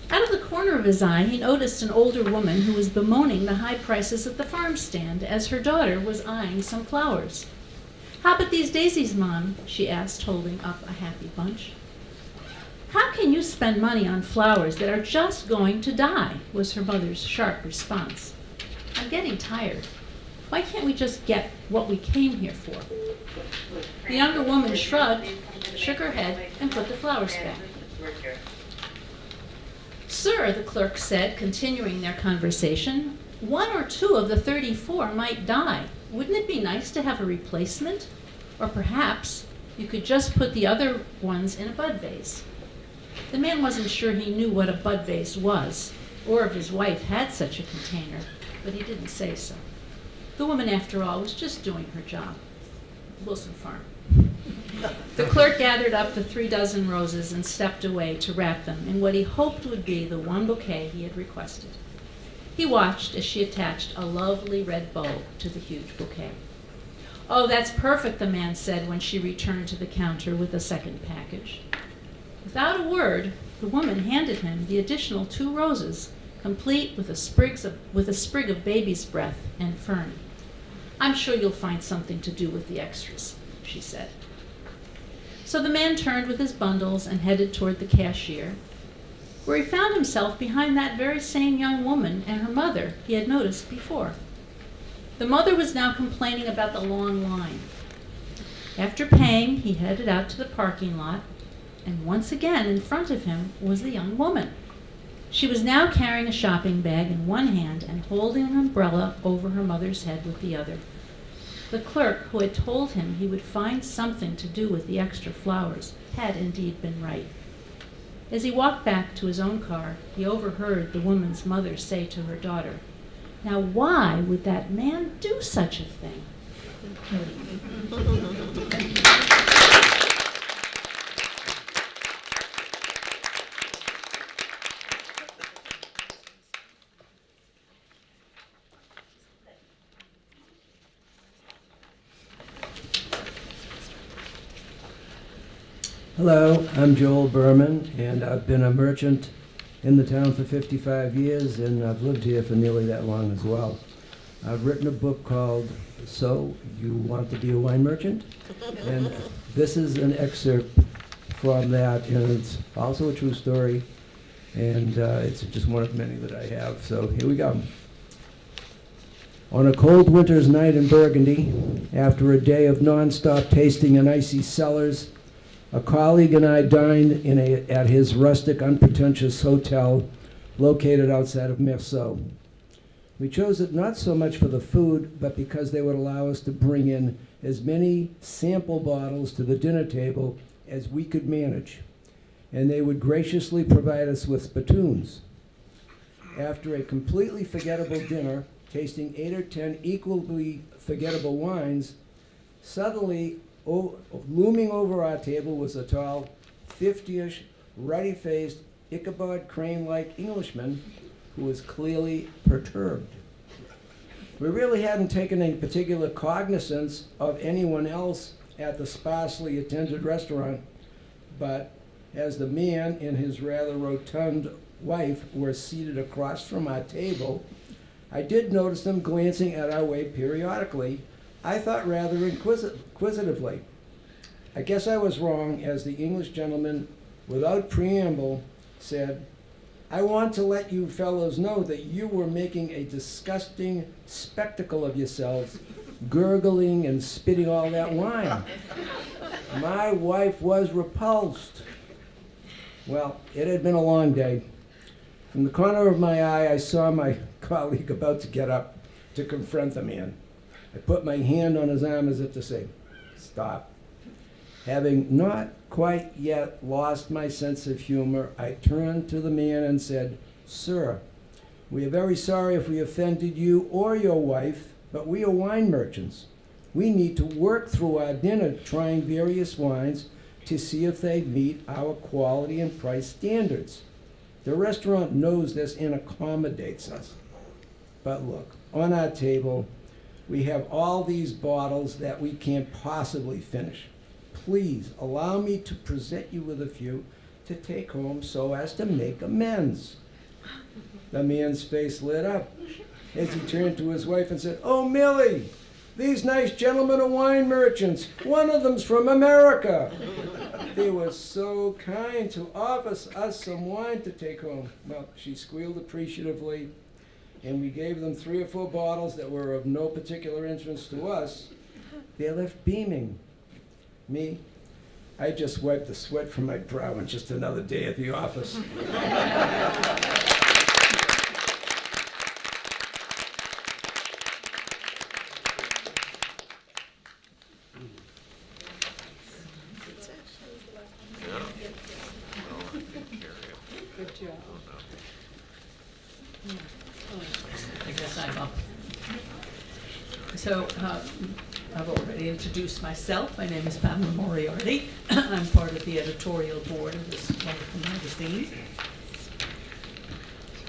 Out of the corner of his eye, he noticed an older woman who was bemoaning the high prices at the farm stand as her daughter was eyeing some flowers. "How about these daisies, Mom?" she asked, holding up a happy bunch. "How can you spend money on flowers that are just going to die?" was her mother's sharp response. "I'm getting tired. Why can't we just get what we came here for?" The younger woman shrugged, shook her head, and put the flowers back. "Sir," the clerk said, continuing their conversation, 1 or 2 of the 34 might die. Wouldn't it be nice to have a replacement? Or perhaps you could just put the other ones in a bud vase." The man wasn't sure he knew what a bud vase was, or if his wife had such a container, but he didn't say so. The woman, after all, was just doing her job. Wilson Farm. The clerk gathered up the 3 dozen roses and stepped away to wrap them in what he hoped would be the 1 bouquet he had requested. He watched as she attached a lovely red bow to the huge bouquet. "Oh, that's perfect," the man said when she returned to the counter with a second package. Without a word, the woman handed him the additional 2 roses, complete with a sprig of baby's breath and fern. "I'm sure you'll find something to do with the extras," she said. So the man turned with his bundles and headed toward the cashier, where he found himself behind that very same young woman and her mother he had noticed before. The mother was now complaining about the long line. After paying, he headed out to the parking lot, and once again in front of him was the young woman. She was now carrying a shopping bag in one hand and holding an umbrella over her mother's head with the other. The clerk, who had told him he would find something to do with the extra flowers, had indeed been right. As he walked back to his own car, he overheard the woman's mother say to her daughter, "Now why would that man do such a thing?" Hello, I'm Joel Berman, and I've been a merchant in the town for 55 years, and I've lived here for nearly that long as well. I've written a book called So You Want to Be a Wine Merchant? And this is an excerpt from that, and it's also a true story, and it's just one of many that I have. So here we go. On a cold winter's night in Burgundy, after a day of non-stop tasting in icy cellars, a colleague and I dined at his rustic, unpretentious hotel located outside of Meursault. We chose it not so much for the food, but because they would allow us to bring in as many sample bottles to the dinner table as we could manage, and they would graciously provide us with spittoons. After a completely forgettable dinner, tasting 8 or 10 equally forgettable wines, suddenly looming over our table was a tall, 50-ish, ruddy-faced, Ichabod Crane-like Englishman who was clearly perturbed. We really hadn't taken any particular cognizance of anyone else at the sparsely attended restaurant, but as the man and his rather rotund wife were seated across from our table, I did notice them glancing at our way periodically, I thought rather inquisitively. I guess I was wrong, as the English gentleman, without preamble, said, "I want to let you fellows know that you were making a disgusting spectacle of yourselves, gurgling and spitting all that wine." My wife was repulsed. Well, it had been a long day. From the corner of my eye, I saw my colleague about to get up to confront the man. I put my hand on his arm as if to say, "Stop." Having not quite yet lost my sense of humor, I turned to the man and said, "Sir, we are very sorry if we offended you or your wife, but we are wine merchants. We need to work through our dinner trying various wines to see if they meet our quality and price standards. The restaurant knows this and accommodates us. But look, on our table, we have all these bottles that we can't possibly finish. Please allow me to present you with a few to take home so as to make amends." The man's face lit up as he turned to his wife and said, "Oh, Millie, these nice gentlemen are wine merchants. One of them's from America. They were so kind to offer us some wine to take home." Well, she squealed appreciatively, and we gave them 3 or 4 bottles that were of no particular interest to us. They left beaming. Me, I just wiped the sweat from my brow and just another day at the office. I guess I'm up. So, I've already introduced myself. My name is Pamela Moriarty. I'm part of the editorial board of this wonderful magazine.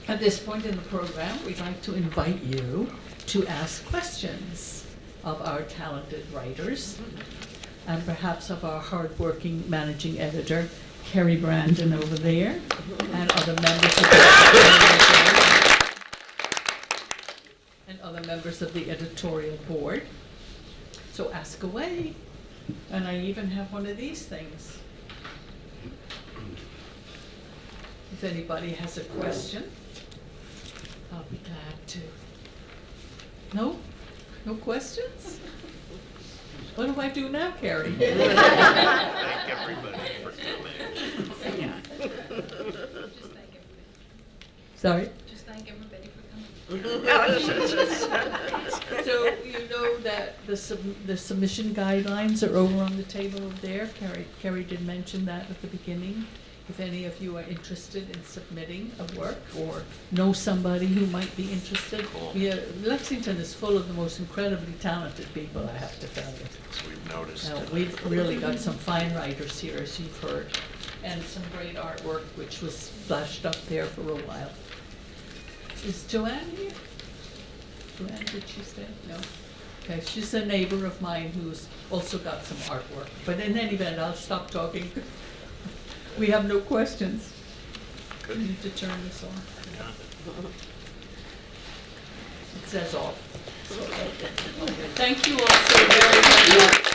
At this point in the program, we'd like to invite you to ask questions of our talented writers and perhaps of our hardworking managing editor, Carrie Brandon over there, and other members of the editorial board. So ask away. And I even have one of these things. If anybody has a question, I'll be glad to. No? No questions? What do I do now, Carrie? Thank everybody for coming. Sorry? Just thank everybody for coming. So you know that the submission guidelines are over on the table there. Carrie did mention that at the beginning. If any of you are interested in submitting a work or know somebody who might be interested, Lexington is full of the most incredibly talented people, I have to tell you. So we've noticed. We've really got some fine writers here, as you've heard, and some great artwork, which was flashed up there for a while. Is Joanne here? Joanne, did she stay? No. Okay, she's a neighbor of mine who's also got some artwork. But in any event, I'll stop talking. We have no questions. Good. We need to turn this on. It says off. Thank you all so very much.